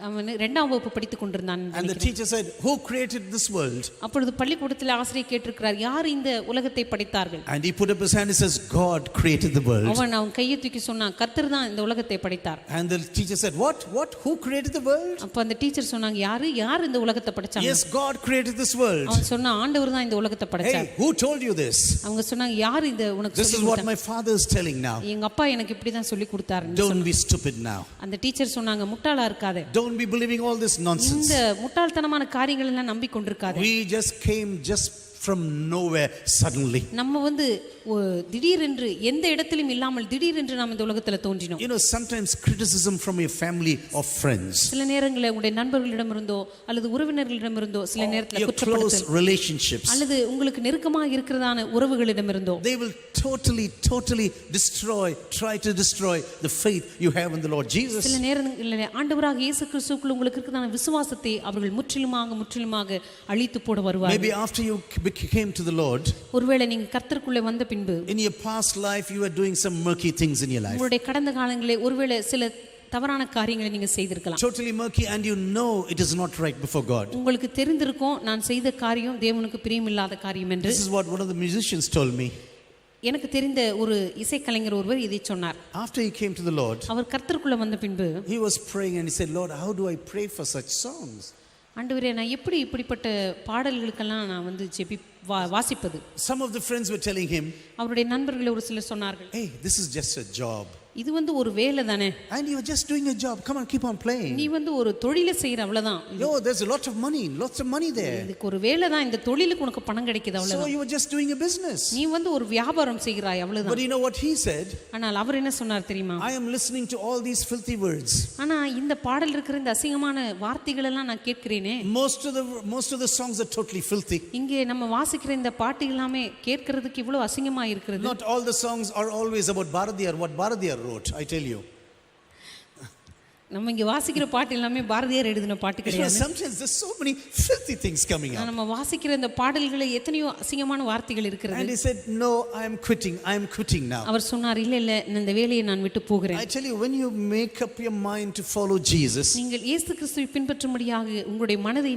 அவன் 2ஆம் வகுப்பு படித்துக் கொண்டிருந்தான் என்று And the நினைக்கிறேன். teacher said, who created this world? அப்பொழுது பள்ளிக்கூடத்தில் ஆசிரியர் கேட்டிருக்கிறார், யார் இந்த உலகத்தை படைத்தார்கள்? And he put up his hand and says, God created the world. அவன் கையை தூக்கி சொன்னான், கர்த்தர் தான் இந்த உலகத்தை படைத்தார். And the teacher said, what? Who created the world? அப்ப அந்த டீச்சர் சொன்னாங்க, யார் இந்த உலகத்தை படைச்சாங்க? Yes, God created this world. அவன் சொன்னா, ஆண்டவர் தான் இந்த உலகத்தை படைச்சார். Hey, who told you this? அவங்க சொன்னாங்க, யார் இந்த உனக்கு This is சொல்லி what கொடுத்தாங்க? my father is telling now. எங்க அப்பா எனக்கு இப்படி தான் சொல்லி கொடுத்தாரு. Don't be stupid now. அந்த டீச்சர் சொன்னாங்க, முட்டாளா இருக்காதே. Don't be believing all this nonsense. இந்த முட்டாள்தனமான காரியங்கள் எல்லாம் நம்பிக்கொண்டிருக்காதே. We just came from nowhere suddenly. நம்ம வந்து திடீரென்று எந்த இடத்திலும் இல்லாமல் திடீரென்று நாம் இந்த உலகத்துல தோன்றினோம். You know, sometimes criticism from your family or friends. சில நேரங்களில் உங்களுடைய நண்பர்களிடமிருந்தோ அல்லது உறவினர்களிடமிருந்தோ சில நேரத்துல Your close குற்றப்படுத்தல் relationships. அல்லது உங்களுக்கு நெருக்கமாக இருக்கிறதான உறவுகளிடமிருந்தோ They will totally try to destroy the faith you have in the Lord Jesus. சில நேரங்களில் ஆண்டவராக இயேசு கிறிஸ்துவுக்குள் உங்களுக்கு இருக்கிறதான விசுவாசத்தை அவர்கள் முற்றிலுமாக அழித்து போட வருவார்கள். Maybe after you came to the Lord, ஒருவேளை நீங்க கர்த்தருக்குள்ளே வந்த பின்பு in your past life you were doing some murky things in your life. உங்களுடைய கடந்த காலங்களிலே ஒருவேளை சில தவறான காரியங்களை நீங்க செய்திருக்கலாம். totally murky, and you know it is not right before God. உங்களுக்கு தெரிந்திருக்கும் நான் செய்த காரியம் தேவனுக்கு பிரியமில்லாத காரியம் என்று. This is what one of the musicians told me. எனக்கு தெரிந்த ஒரு இசைக்கலைஞர் ஒருவர் இதை சொன்னார். After he came to the Lord, அவர் கர்த்தருக்குள்ள வந்த பின்பு he was praying and he said, Lord, how do I pray for such songs? ஆண்டவரே, நான் எப்படி இப்படிப்பட்ட பாடல்களுக்கெல்லாம் நான் வந்து வாசிப்பது? Some of the friends were telling him, அவருடைய நண்பர்கள் ஒரு சிலர் சொன்னார்கள், hey, this is just a job. இது வந்து ஒரு வேலை தானே, and you are just doing a job, come on, keep on playing. நீ வந்து ஒரு தொழிலை செய்யற அவ்வளவுதான். Yo, there's a lot of money, lots of money there. இதுக்கு ஒரு வேலை தான், இந்த தொழிலுக்கு உனக்கு பணம் கிடைக்குது அவ்வளவுதான். So you were just doing a business. நீ வந்து ஒரு வியாபாரம் செய்கிறாய் அவ்வளவுதான். But you know what he said? ஆனால் அவர் என்ன சொன்னார் தெரியுமா? I am listening to all these filthy words. ஆனா இந்த பாடல் இருக்கிற இந்த அசிங்கமான வார்த்தைகள் எல்லாம் நான் கேட்கிறேனே. Most of the songs are totally filthy. இங்கே நம்ம வாசிக்கிற இந்த பாட்டு எல்லாமே கேட்கிறதுக்கு இவ்வளவு அசிங்கமா இருக்கிறது. Not all the songs are always about Bharadiyar, what Bharadiyar wrote, I tell you. நம்ம இங்க வாசிக்கிற பாட்டு எல்லாமே பாரதியார் எழுதின பாட்டு கிடையாது. Sometimes there's so many filthy things coming up. நம்ம வாசிக்கிற இந்த பாடல்களே எத்தனையோ அசிங்கமான வார்த்தைகள் இருக்கிறது. And he said, no, I am quitting now. அவர் சொன்னார், இல்ல இந்த வேலையை நான் விட்டு போகிறேன். I tell you, when you make up your mind to follow Jesus, நீங்கள் இயேசு கிறிஸ்துவை பின்பற்றும்படியாக உங்களுடைய மனதை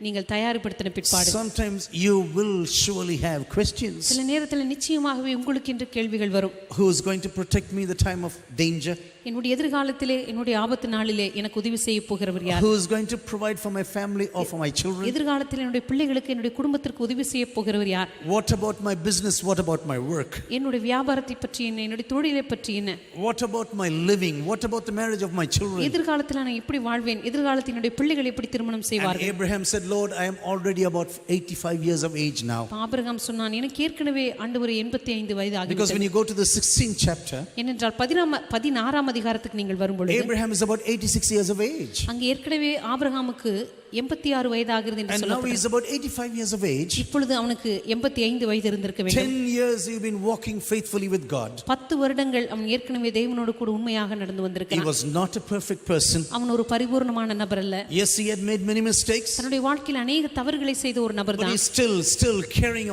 நீங்கள் தயார்படுத்தின பிற்பாடு, sometimes you will surely have questions. சில நேரத்தில் நிச்சயமாகவே உங்களுக்கு என்று கேள்விகள் வரும். Who is going to protect me in the time of danger? என்னுடைய எதிர்காலத்திலே என்னுடைய ஆபத்து நாளிலே எனக்கு உதவி செய்ய போகிறவர் யார்? Who is going to provide for my family or for my children? எதிர்காலத்தில் என்னுடைய பிள்ளைகளுக்கு என்னுடைய குடும்பத்திற்கு உதவி செய்ய போகிறவர் யார்? What about my business? What about my work? என்னுடைய வியாபாரத்தை பற்றி என்ன, என்னுடைய தொழிலை பற்றி என்ன? What about my living? What about the marriage of my children? எதிர்காலத்தில் நான் எப்படி வாழ்வேன்? எதிர்காலத்தில் என்னுடைய பிள்ளைகள் எப்படி திருமணம் செய்வார்கள்? And Abraham said, Lord, I am already about 85 years of age now. Abraham சொன்னான், எனக்கு ஏற்கனவே ஆண்டவரே 85 வயது ஆகிவிட்டது. Because when you go to the 16th chapter, ஏனென்றால் 16ஆம் அதிகாரத்துக்கு நீங்கள் வரும்பொழுது Abraham is about 86 years of age. அங்கே ஏற்கனவே ஆபிரகாமுக்கு 86 வயது ஆகிறது என்று சொல்லப்படுகிறது. And now he is about 85 years of age. இப்பொழுது அவனுக்கு 85 வயது இருந்திருக்க வேண்டும். 10 years he been walking faithfully with God. 10 வருடங்கள் அவன் ஏற்கனவே தேவனோடு கூட உண்மையாக நடந்து வந்திருக்கிறான். He was not a perfect person. அவன் ஒரு பரிபூர்ணமான நபர் அல்ல. Yes, he had made many mistakes. தன்னுடைய வாழ்க்கையில் अनेक தவறுகளை செய்த ஒரு நபர் தான். But he still carrying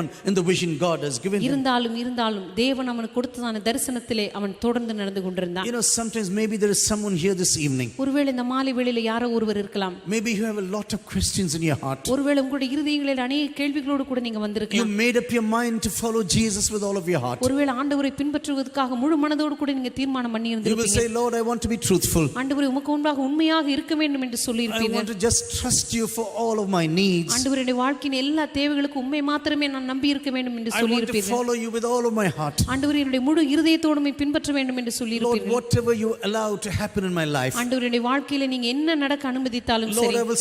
on in the vision God has given him. இருந்தாலும் தேவன் அவனுக்கு கொடுத்ததான தரிசனத்திலே அவன் தொடர்ந்து நடந்து கொண்டிருந்தான். You know, sometimes maybe there is someone here this evening. ஒருவேளை இந்த மாலை வேளையிலே யாரோ ஒருவர் இருக்கலாம். Maybe you have a lot of questions in your heart. ஒருவேளை உங்களுடைய இருதயங்களில் अनेक கேள்விகளோடு கூட நீங்க வந்திருக்கலாம். You made up your mind to follow Jesus with all of your heart. ஒருவேளை ஆண்டவரை பின்பற்றுவதற்காக முழு மனதோடு கூட நீங்க தீர்மானம் பண்ணி இருந்திருப்பீங்க. You will say, Lord, I want to be truthful. ஆண்டவரே, உமக்கு முன்பாக உண்மையாக இருக்க வேண்டும் என்று சொல்லி இருப்பீங்க. I want to just trust you for all of my needs. ஆண்டவரே, என்னுடைய வாழ்க்கையின் எல்லா தேவைகளுக்கும் உம்மை மாத்திரமே நான் நம்பி இருக்க வேண்டும் என்று சொல்லி இருப்பீங்க. I want to follow you with all of my heart. ஆண்டவரே, என்னுடைய முழு இருதயத்தோடு உம்மை பின்பற்ற வேண்டும் என்று சொல்லி இருப்பீங்க. Lord, whatever you allow to happen in my life, ஆண்டவரே, என்னுடைய வாழ்க்கையில நீங்க என்ன நடக்க அனுமதித்தாலும் சரி, Lord, I will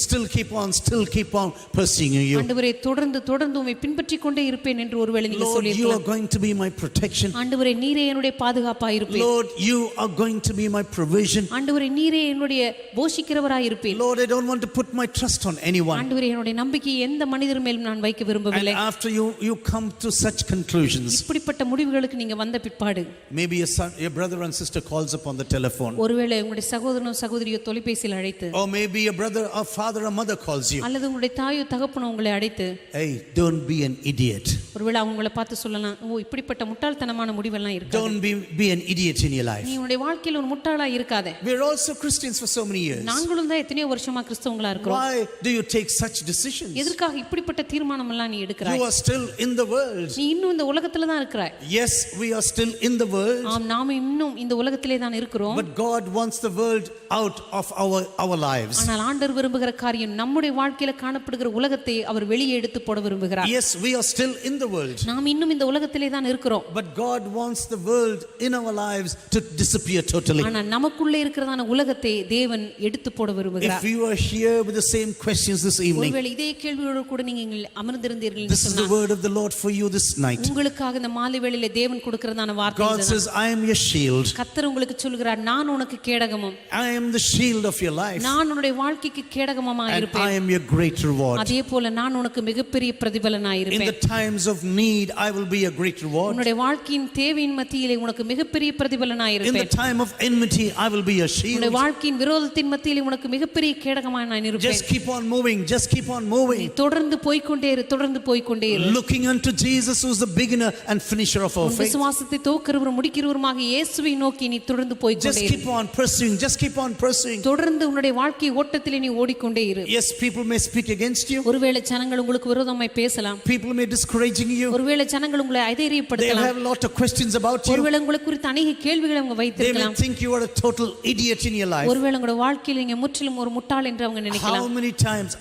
still keep on pursuing you. ஆண்டவரே, தொடர்ந்து உம்மை பின்பற்றிக் கொண்டே இருப்பேன் என்று ஒருவேளை நீங்க Lord, சொல்லி you are going to be my protection. ஆண்டவரே, நீரே என்னுடைய பாதுகாப்பாய் இருப்பீர். Lord, you are going to be my provision. ஆண்டவரே, நீரே என்னுடைய போஷிக்கிறவராய் இருப்பீர். Lord, I don't want to put my trust on anyone. ஆண்டவரே, என்னுடைய நம்பிக்கை எந்த மனிதர் மேலும் நான் வைக்க விரும்பவில்லை. And after you come to such conclusions, இப்படிப்பட்ட முடிவுகளுக்கு நீங்க வந்த பிற்பாடு, maybe your brother and sister calls upon the telephone, ஒருவேளை உங்களுடைய சகோதரனோ சகோதரியோ தொலைபேசியில் அழைத்து, or maybe your brother or father or mother calls you, அல்லது உங்களுடைய தாயோ தகப்பனோ உங்களை அழைத்து, hey, don't be an idiot. ஒருவேளை அவங்களை பார்த்து சொல்லலாம், ஓ, இப்படிப்பட்ட முட்டாள்தனமான முடிவெல்லாம் இருக்கு. Don't be an idiot in your life. நீ உன்னுடைய வாழ்க்கையில் ஒரு முட்டாளா இருக்காதே. We are also Christians for so many years. நாங்களும் தான் எத்தனையோ வருஷமா கிறிஸ்தவங்களா இருக்கிறோம். Why do you take such decisions? எதற்காக இப்படிப்பட்ட தீர்மானம் எல்லாம் நீ எடுக்கிறாய்? You are still in the world. நீ இன்னும் இந்த உலகத்துல தான் இருக்கிறாய். Yes, we are still in the world. ஆம், நாம இன்னும் இந்த உலகத்திலே தான் இருக்கிறோம். But God wants the world out of our lives. ஆனால் ஆண்டவர் விரும்புகிற காரியம் நம்முடைய வாழ்க்கையில காணப்படுகிற உலகத்தை அவர் வெளியே எடுத்து போட விரும்புகிறார். Yes, we are still in the world. நாம் இன்னும் இந்த உலகத்திலே தான் இருக்கிறோம். But God wants the world in our lives to disappear totally. ஆனால் நமக்குள்ளே இருக்கிறதான உலகத்தை தேவன் எடுத்து போட விரும்புகிறார். If you are here with the same questions this evening, ஒருவேளை இதே கேள்வியோடு கூட நீங்க அமர்ந்திருந்தீர்கள் என்று this is சொன்னால், the word of the Lord for you this night. உங்களுக்காக இந்த மாலை வேளையிலே தேவன் கொடுக்கிறதான வார்த்தை God says, I am your shield. கர்த்தர் உங்களுக்கு சொல்கிறார், நான் உனக்கு கேடகமும், I am the shield of your life. நான் உன்னுடைய வாழ்க்கைக்கு கேடகமாய் and இருப்பேன். I am your great reward. அதே போல நான் உனக்கு மிகப்பெரிய பிரதிபலனாய் In இருப்பேன். the times of need, I will be a great reward. உன்னுடைய வாழ்க்கையின் தேவையின் மத்தியிலே உனக்கு மிகப்பெரிய பிரதிபலனாய் In the இருப்பேன். time of enmity, I will be a shield. உன்னுடைய வாழ்க்கையின் விரோதத்தின் மத்தியிலே உனக்கு மிகப்பெரிய கேடகமாய் நான் இருப்பேன். Just keep on moving, just keep on moving. தொடர்ந்து போய்க்கொண்டே இரு, தொடர்ந்து போய்க்கொண்டே இரு. Looking unto Jesus, who is the beginner and finisher of our உன் faith. விசுவாசத்தை துவக்கிறவரும் முடிக்கிறவருமாக இயேசுவை நோக்கி நீ தொடர்ந்து போய்க்கொண்டே Just இரு. keep on pursuing, just keep on pursuing. தொடர்ந்து உன்னுடைய வாழ்க்கை ஓட்டத்திலே நீ ஓடிக்கொண்டே இரு. Yes, people may speak against you. ஒருவேளை ஜனங்கள் உங்களுக்கு விரோதமாய் பேசலாம். People may discouraging you. ஒருவேளை ஜனங்கள் உங்களை They ஐதைரியப்படுத்தலாம். have a lot of questions about you. ஒருவேளை உங்களை குறித்து அநேக கேள்விகளை அவங்க They may வைத்திருக்கலாம். think you are a total idiot in your life. ஒருவேளை உங்களுடைய வாழ்க்கையில் நீங்க முற்றிலும் ஒரு முட்டாள் என்று அவங்க How நினைக்கலாம். many times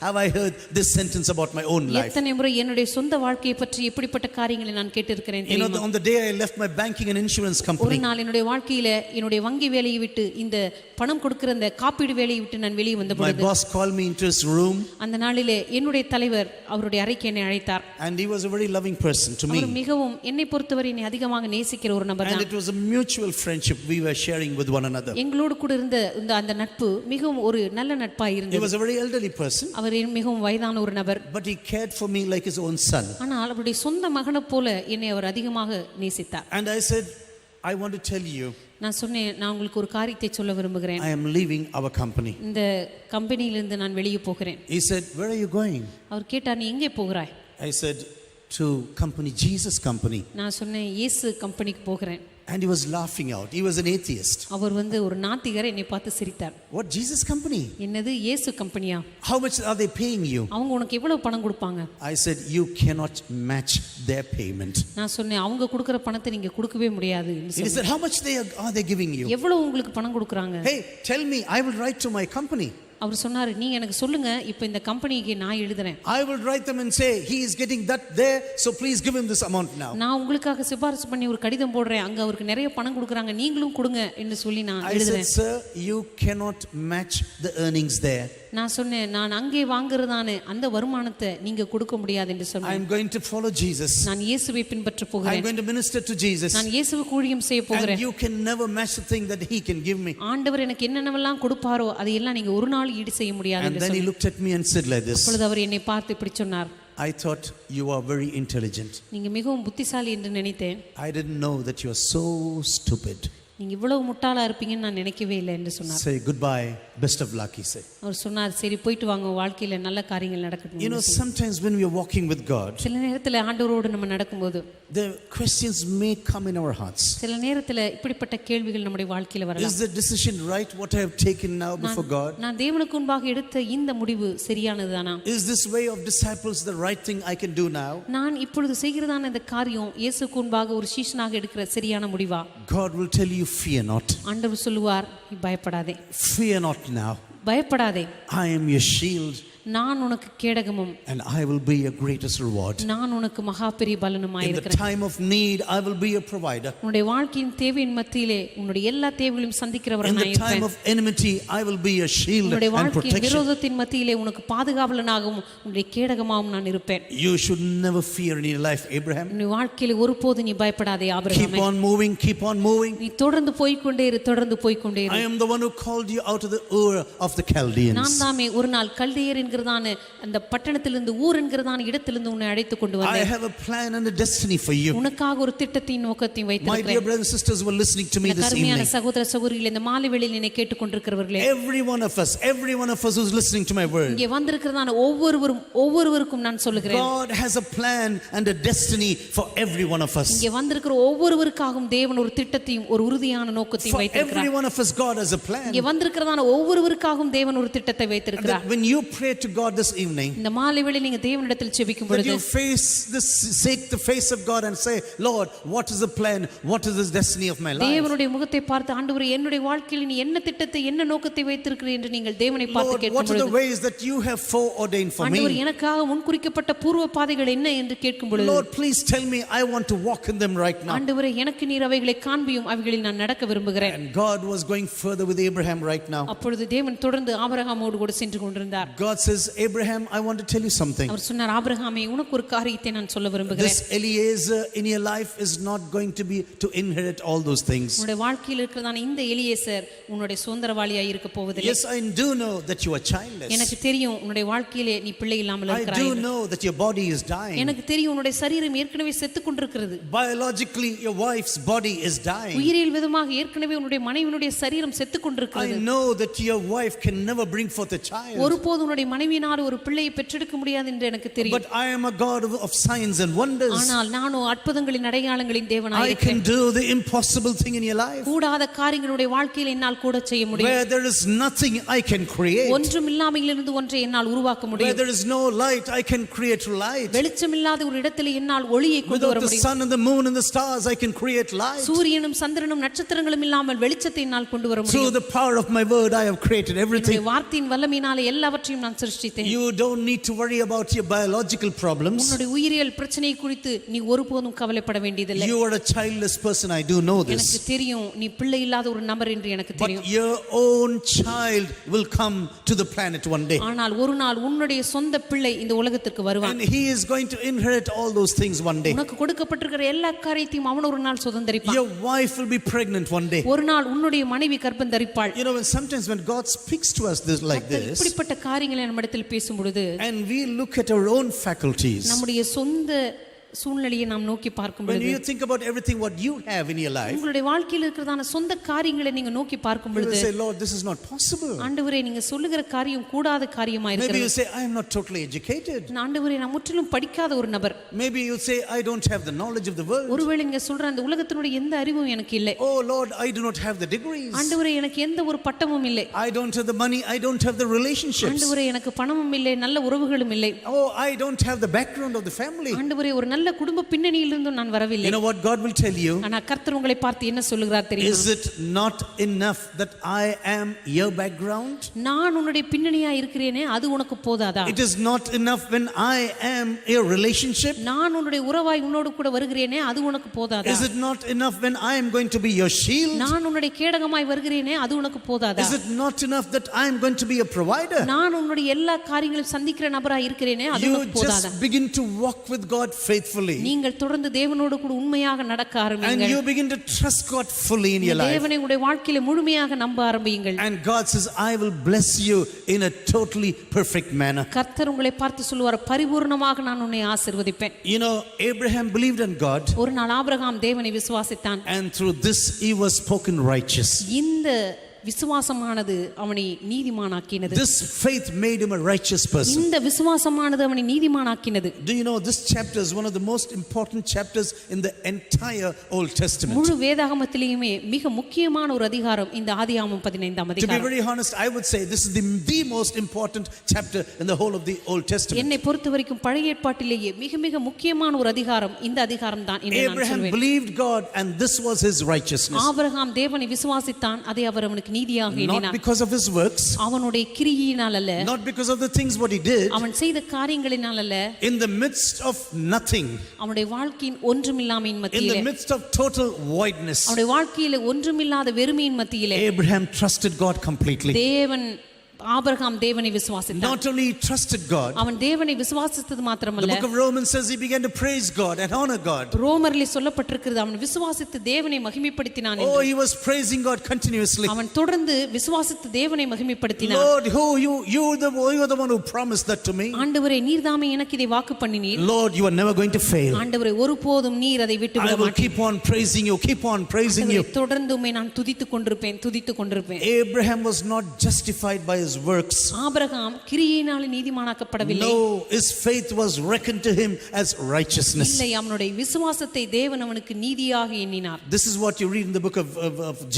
have I heard this sentence about my own life? எத்தனை முறை என்னுடைய சொந்த வாழ்க்கையை பற்றி எப்படிப்பட்ட காரியங்களை நான் கேட்டிருக்கிறேன் You know, தெரியுமா? on the day I left my banking and insurance ஒரு company, நாள் என்னுடைய வாழ்க்கையில என்னுடைய வங்கி வேலையை விட்டு இந்த பணம் கொடுக்கிற அந்த காப்பீடு வேலையை விட்டு நான் வெளியே வந்த my பொழுது boss called me into his room, அந்த நாளிலே என்னுடைய தலைவர் அவருடைய அறைக்கு என்னை அழைத்தார். and he was a very loving person to our me. மிகவும் என்னை பொறுத்தவரை என்னை அதிகமாக நேசிக்கிற ஒரு நபர் And தான். it was a mutual friendship we were sharing with one another. எங்களோடு கூட இருந்த அந்த நட்பு மிகவும் ஒரு நல்ல நட்பாய் He இருந்தது. was a very elderly person, அவர் மிகவும் வயதான ஒரு நபர். but he cared for me like his own son. ஆனால் அவருடைய சொந்த மகனைப் போல என்னை அவர் அதிகமாக நேசித்தார். And I said, I want to tell you, நான் சொன்னேன், நான் உங்களுக்கு ஒரு காரியத்தை சொல்ல விரும்புகிறேன். I am leaving our company. இந்த கம்பெனியிலிருந்து நான் வெளியே போகிறேன். He said, where are you going? அவர் கேட்டார், நீ எங்கே போகிறாய்? I said, to company, Jesus company. நான் சொன்னேன், இயேசு கம்பெனிக்கு போகிறேன். And he was laughing out. He was an atheist. அவர் ஒரு நாத்திகர், என்னை பார்த்து சிரித்தார். What, Jesus company? என்னது இயேசு கம்பெனியா? How much are they paying you? அவங்க உனக்கு எவ்வளவு பணம் கொடுப்பாங்க? I said, you cannot match their payment. நான் சொன்னேன், அவங்க கொடுக்கிற பணத்தை நீங்க கொடுக்கவே முடியாது. He said, how much are they giving you? எவ்வளவு உங்களுக்கு பணம் கொடுக்கறாங்க? Hey, tell me, I will write to my company. அவர் சொன்னாரு, நீங்க எனக்கு சொல்லுங்க, இப்போ இந்த கம்பெனிக்கு நான் எழுதுறேன். I will write them and say he is getting that there, so please give him this amount now. நான் உங்களுக்காக சிபாரிசு பண்ணி ஒரு கடிதம் போடுறேன், அங்க அவருக்கு நிறைய பணம் கொடுக்கறாங்க, நீங்களும் கொடுங்க என்று சொல்லி நான் எழுதுறேன். I said, sir, you cannot match the earnings there. நான் சொன்னேன், நான் அங்கே வாங்குறதானே அந்த வருமானத்தை நீங்க கொடுக்க முடியாது என்று I சொன்னேன். am going to follow Jesus. நான் இயேசுவை பின்பற்ற I am போகிறேன். going to minister to Jesus. நான் இயேசுவுக்கு ஊழியம் செய்ய And போகிறேன். you can never match the thing that he can give me. ஆண்டவர் எனக்கு என்னென்னவெல்லாம் கொடுப்பாரோ அதையெல்லாம் நீங்க ஒரு நாள் ஈடு செய்ய முடியாது And என்று then he சொன்னார். looked at me and said like this. அப்பொழுது அவர் என்னை பார்த்து இப்படி சொன்னார், I thought you are very intelligent. நீங்க மிகவும் புத்திசாலி என்று நினைத்தேன். I didn't know that you are so stupid. நீங்க இவ்வளவு முட்டாளா இருப்பீங்கன்னு நான் நினைக்கவே இல்லை என்று சொன்னார். Say goodbye, best of luck, he said. அவர் சொன்னார், சரி போயிட்டு வாங்க, வாழ்க்கையில நல்ல காரியங்கள் நடக்கட்டும். You know, sometimes when we are walking with God, சில நேரத்துல ஆண்டவரோடு நம்ம நடக்கும்போது the questions may come in our hearts. சில நேரத்துல இப்படிப்பட்ட கேள்விகள் நம்முடைய வாழ்க்கையில வரலாம். Is the decision right what I have taken now before God? நான் தேவனுக்கு முன்பாக எடுத்த இந்த முடிவு சரியானதுதானா? Is this way of disciples the right thing I can do now? நான் இப்பொழுது செய்கிறதான இந்த காரியம் இயேசுக்கு முன்பாக ஒரு சீஷனாக எடுக்கிற சரியான முடிவா? God will tell you, fear not. ஆண்டவர் சொல்லுவார், நீ பயப்படாதே. Fear not now. பயப்படாதே. I am your shield. நான் உனக்கு கேடகமும் And I will be your greatest reward. நான் உனக்கு மகா பெரிய பலனுமாய் In the இருக்கிறேன். time of need, I will be your provider. உன்னுடைய வாழ்க்கையின் தேவையின் மத்தியிலே உன்னுடைய எல்லா தேவைகளையும் In சந்திக்கிறவராய் the time இருப்பேன். of enmity, I will be your shield உன்னுடைய and வாழ்க்கையின் protection. விரோதத்தின் மத்தியிலே உனக்கு பாதுகாவலனாகவும் உன்னுடைய கேடகமாகவும் நான் இருப்பேன். You should never fear in your life, Abraham. உன்னுடைய வாழ்க்கையில ஒருபோது நீ பயப்படாதே Keep ஆபிரகாமே. on moving, keep on moving. நீ தொடர்ந்து போய்க்கொண்டே இரு, தொடர்ந்து போய்க்கொண்டே I இரு. am the one who called you out of the Ur of the Chaldeans. நான் தாமே ஒரு நாள் கல்தேயர் என்கிறதான அந்த பட்டணத்திலிருந்து ஊர் என்கிறதான இடத்திலிருந்து உன்னை அழைத்து கொண்டு I வந்தேன். have a plan and a destiny for you. உனக்காக ஒரு திட்டத்தையும் நோக்கத்தையும் My dear வைத்திருக்கிறேன். brothers and sisters who are listening to me இந்த this கருமையான evening. சகோதர சகோதரிகளே, இந்த மாலை வேளையில் என்னை கேட்டுக்கொண்டிருக்கிறவர்களே, Every one of us who's listening to my word. இங்கே வந்திருக்கிறதான ஒவ்வொருவருக்கும் நான் சொல்லுகிறேன், God has a plan and a destiny for every one of us. இங்கே வந்திருக்கிற ஒவ்வொருவருக்காகவும் தேவன் ஒரு திட்டத்தையும் ஒரு உறுதியான நோக்கத்தையும் For every வைத்திருக்கிறார். one of us, God has a plan. இங்கே வந்திருக்கிறதான ஒவ்வொருவருக்காகவும் தேவன் ஒரு திட்டத்தை And வைத்திருக்கிறார். that when you pray to God this evening, இந்த மாலை வேளையில் நீங்க தேவனிடத்தில் ஜெபிக்கும் that பொழுது you seek the face of God and say, Lord, what is the plan? What is the destiny of my life? தேவனுடைய முகத்தை பார்த்து, ஆண்டவரே என்னுடைய வாழ்க்கையில் நீ என்ன திட்டத்தை என்ன நோக்கத்தை வைத்திருக்கிறீர் என்று நீங்கள் தேவனை பார்த்து Lord, கேட்கும் what are the பொழுது, ways that you have foreordained for ஆண்டவர் me? எனக்காக முன்குறிக்கப்பட்ட பூர்வ பாதைகள் என்ன என்று கேட்கும் பொழுது, Lord, please tell me, I want to walk in them right now. ஆண்டவரே எனக்கு நீர் அவைகளை காண்பியும், அவைகளில் நான் நடக்க விரும்புகிறேன். And God was going further with Abraham right now. அப்பொழுது தேவன் தொடர்ந்து ஆபிரகாமோடு கூட சென்று கொண்டிருந்தார். God said, says, Abraham, I want to tell you something. அவர் சொன்னார், ஆபிரகாமே, உனக்கு ஒரு காரியத்தை நான் சொல்ல விரும்புகிறேன். This Eliezer in your life is not going to be to inherit all those things. உன்னுடைய வாழ்க்கையில் இருக்கிறதான இந்த எலியேசர் உன்னுடைய சுதந்திரவாளியாய் இருக்க போவதில்லை. Yes, I do know that you are childless. எனக்கு தெரியும் உன்னுடைய வாழ்க்கையிலே நீ பிள்ளை இல்லாமல் I இருக்கிறாய். do know that your body is dying. எனக்கு தெரியும் உன்னுடைய சரீரம் ஏற்கனவே செத்துக் கொண்டிருக்கிறது. Biologically, your wife's body is dying. உயிரியல் விதமாக ஏற்கனவே உன்னுடைய மனைவியினுடைய சரீரம் செத்துக் கொண்டிருக்கிறது. I know that your wife can never bring forth a child. ஒருபோதும் உன்னுடைய மனைவியினால் ஒரு பிள்ளையை பெற்றெடுக்க முடியாது என்று எனக்கு தெரியும். But I am a God of signs and wonders. ஆனால் நானோ அற்புதங்களின் அடையாளங்களின் தேவனாய் I இருக்கிறேன். can do the impossible thing in your life. கூடாத காரியங்களுடைய வாழ்க்கையில் என்னால் கூட செய்ய முடியும். Where there is nothing, I can create. ஒன்றும் இல்லாமையிலிருந்து ஒன்றை என்னால் உருவாக்க Where முடியும். there is no light, I can create light. வெளிச்சம் இல்லாத ஒரு இடத்தில் என்னால் ஒளியை கொண்டு வர Without the முடியும். sun and the moon and the stars, I can create light. சூரியனும் சந்திரனும் நட்சத்திரங்களும் இல்லாமல் வெளிச்சத்தை என்னால் கொண்டு வர Through முடியும். the power of my word, I have created everything. என்னுடைய வார்த்தையின் வல்லமையினாலே எல்லாவற்றையும் நான் சிருஷ்டித்தேன். You don't need to worry about your biological problems. உன்னுடைய உயிரியல் பிரச்சனை குறித்து நீ ஒருபோதும் கவலைப்பட வேண்டியதில்லை. You are a childless person, I do know this. எனக்கு தெரியும் நீ பிள்ளை இல்லாத ஒரு நபர் என்று எனக்கு தெரியும். But your own child will come to the planet one day. ஆனால் ஒரு நாள் உன்னுடைய சொந்த பிள்ளை இந்த உலகத்திற்கு வருவான். And he is going to inherit all those things one day. உனக்கு கொடுக்கப்பட்டிருக்கிற எல்லா காரியத்தையும் அவன் ஒரு நாள் சுதந்தரிப்பான். Your wife will be pregnant one day. ஒரு நாள் உன்னுடைய மனைவி கர்ப்பம் தரிப்பாள். You know, sometimes when God speaks to us this like this, இப்படிப்பட்ட காரியங்களை நம்மிடத்தில் பேசும் பொழுது and we look at our own faculties, நம்முடைய சொந்த சூழ்நிலையை நாம் நோக்கி பார்க்கும் when பொழுது, you think about everything what you have in your life, உங்களுடைய வாழ்க்கையில் இருக்கிறதான சொந்த காரியங்களை நீங்க நோக்கி பார்க்கும் you will பொழுது, say, Lord, this is not possible. ஆண்டவரே நீங்க சொல்லுகிற காரியம் கூடாத காரியமா Maybe you இருக்கிறது. say, I am not totally educated. ஆண்டவரே நான் முற்றிலும் படிக்காத ஒரு நபர். Maybe you say, I don't have the knowledge of the world. ஒருவேளை நீங்க சொல்ற அந்த உலகத்தினுடைய எந்த அறிவும் எனக்கு இல்லை. Oh Lord, I do not have the degrees. ஆண்டவரே எனக்கு எந்த ஒரு பட்டமும் இல்லை. I don't have the money. I don't have the relationships. ஆண்டவரே எனக்கு பணமும் இல்லை, நல்ல உறவுகளும் இல்லை. Oh, I don't have the background of the family. ஆண்டவரே ஒரு நல்ல குடும்ப பின்னணியிலிருந்து நான் வரவில்லை. You know what God will tell you? ஆனா கர்த்தர் உங்களை பார்த்து என்ன சொல்லுகிறார் தெரியுமா? Is it not enough that I am your background? நான் உன்னுடைய பின்னணியா இருக்கிறேனே அது உனக்கு போதாதா? It is not enough when I am your relationship? நான் உன்னுடைய உறவாய் உன்னோடு கூட வருகிறேனே அது உனக்கு போதாதா? Is it not enough when I am going to be your shield? நான் உன்னுடைய கேடகமாய் வருகிறேனே அது உனக்கு போதாதா? Is it not enough that I am going to be a provider? நான் உன்னுடைய எல்லா காரியங்களையும் சந்திக்கிற நபராய் இருக்கிறேனே அது You உனக்கு போதாதா? just begin to walk with God faithfully. நீங்கள் தொடர்ந்து தேவனோடு கூட உண்மையாக நடக்க And ஆரம்பியுங்கள். you begin to trust God fully in your life. தேவனை உங்களுடைய வாழ்க்கையில முழுமையாக நம்ப ஆரம்பியுங்கள். And God says, I will bless you in a totally perfect manner. கர்த்தர் உங்களை பார்த்து சொல்லுவார், பரிபூர்ணமாக நான் உன்னை ஆசீர்வதிப்பேன். You know, Abraham believed in God, ஒரு நாள் ஆபிரகாம் தேவனை விசுவாசித்தான். and through this he was spoken righteous. இந்த விசுவாசமானது அவனை நீதிமானாக்கினது. This faith made him a righteous person. இந்த விசுவாசமானது அவனை நீதிமானாக்கினது. Do you know this chapter is one of the most important chapters in the entire Old Testament? முழு வேதாகமத்திலேயுமே மிக முக்கியமான ஒரு அதிகாரம் இந்த ஆதியாகமம் 15ஆம் To be அதிகாரம். very honest, I would say this is the most important chapter in the whole of the Old Testament. என்னை பொறுத்தவரைக்கும் பழைய ஏற்பாட்டிலேயே மிக மிக முக்கியமான ஒரு அதிகாரம் இந்த அதிகாரம் தான் என்று நான் Abraham சொல்வேன். believed God and this was his righteousness. Abraham தேவனை விசுவாசித்தான், அதை அவர் அவனுக்கு நீதியாக Not எண்ணினார். because of his works, அவனுடைய கிரியையினால் அல்ல, not because of the things what he did. அவன் செய்த காரியங்களினால் அல்ல, In the midst of nothing, அவனுடைய வாழ்க்கையின் ஒன்றுமில்லாமையின் in மத்தியிலே, the midst of total voidness, அவனுடைய வாழ்க்கையில ஒன்றுமில்லாத வெறுமையின் மத்தியிலே Abraham trusted God completely. தேவன் ஆபிரகாம் தேவனை விசுவாசித்தான். Not only he trusted God, அவன் தேவனை விசுவாசித்தது the மாத்திரமல்ல, book of Romans says he began to praise God and honor God. ரோமரிலே சொல்லப்பட்டிருக்கிறது அவன் விசுவாசித்து தேவனை மகிமைப்படுத்தினான் Oh, என்று. he was praising God continuously. அவன் தொடர்ந்து விசுவாசித்து தேவனை மகிமைப்படுத்தினான். Lord, you are the one who promised that to me. ஆண்டவரே நீர்தாமே எனக்கு இதை வாக்கு பண்ணினீர். Lord, you are never going to fail. ஆண்டவரே ஒருபோதும் நீர் அதை விட்டு I விட will மாட்டீர். keep on praising you, keep on praising you. தொடர்ந்து உம்மை நான் துதித்துக் கொண்டிருப்பேன். Abraham was not justified by his works. Abraham கிரியையினாலே நீதிமானாக்கப்படவில்லை. No, his faith was reckoned to him as righteousness. இல்லை, அவனுடைய விசுவாசத்தை தேவன் அவனுக்கு நீதியாக எண்ணினார். This is what you read in the book of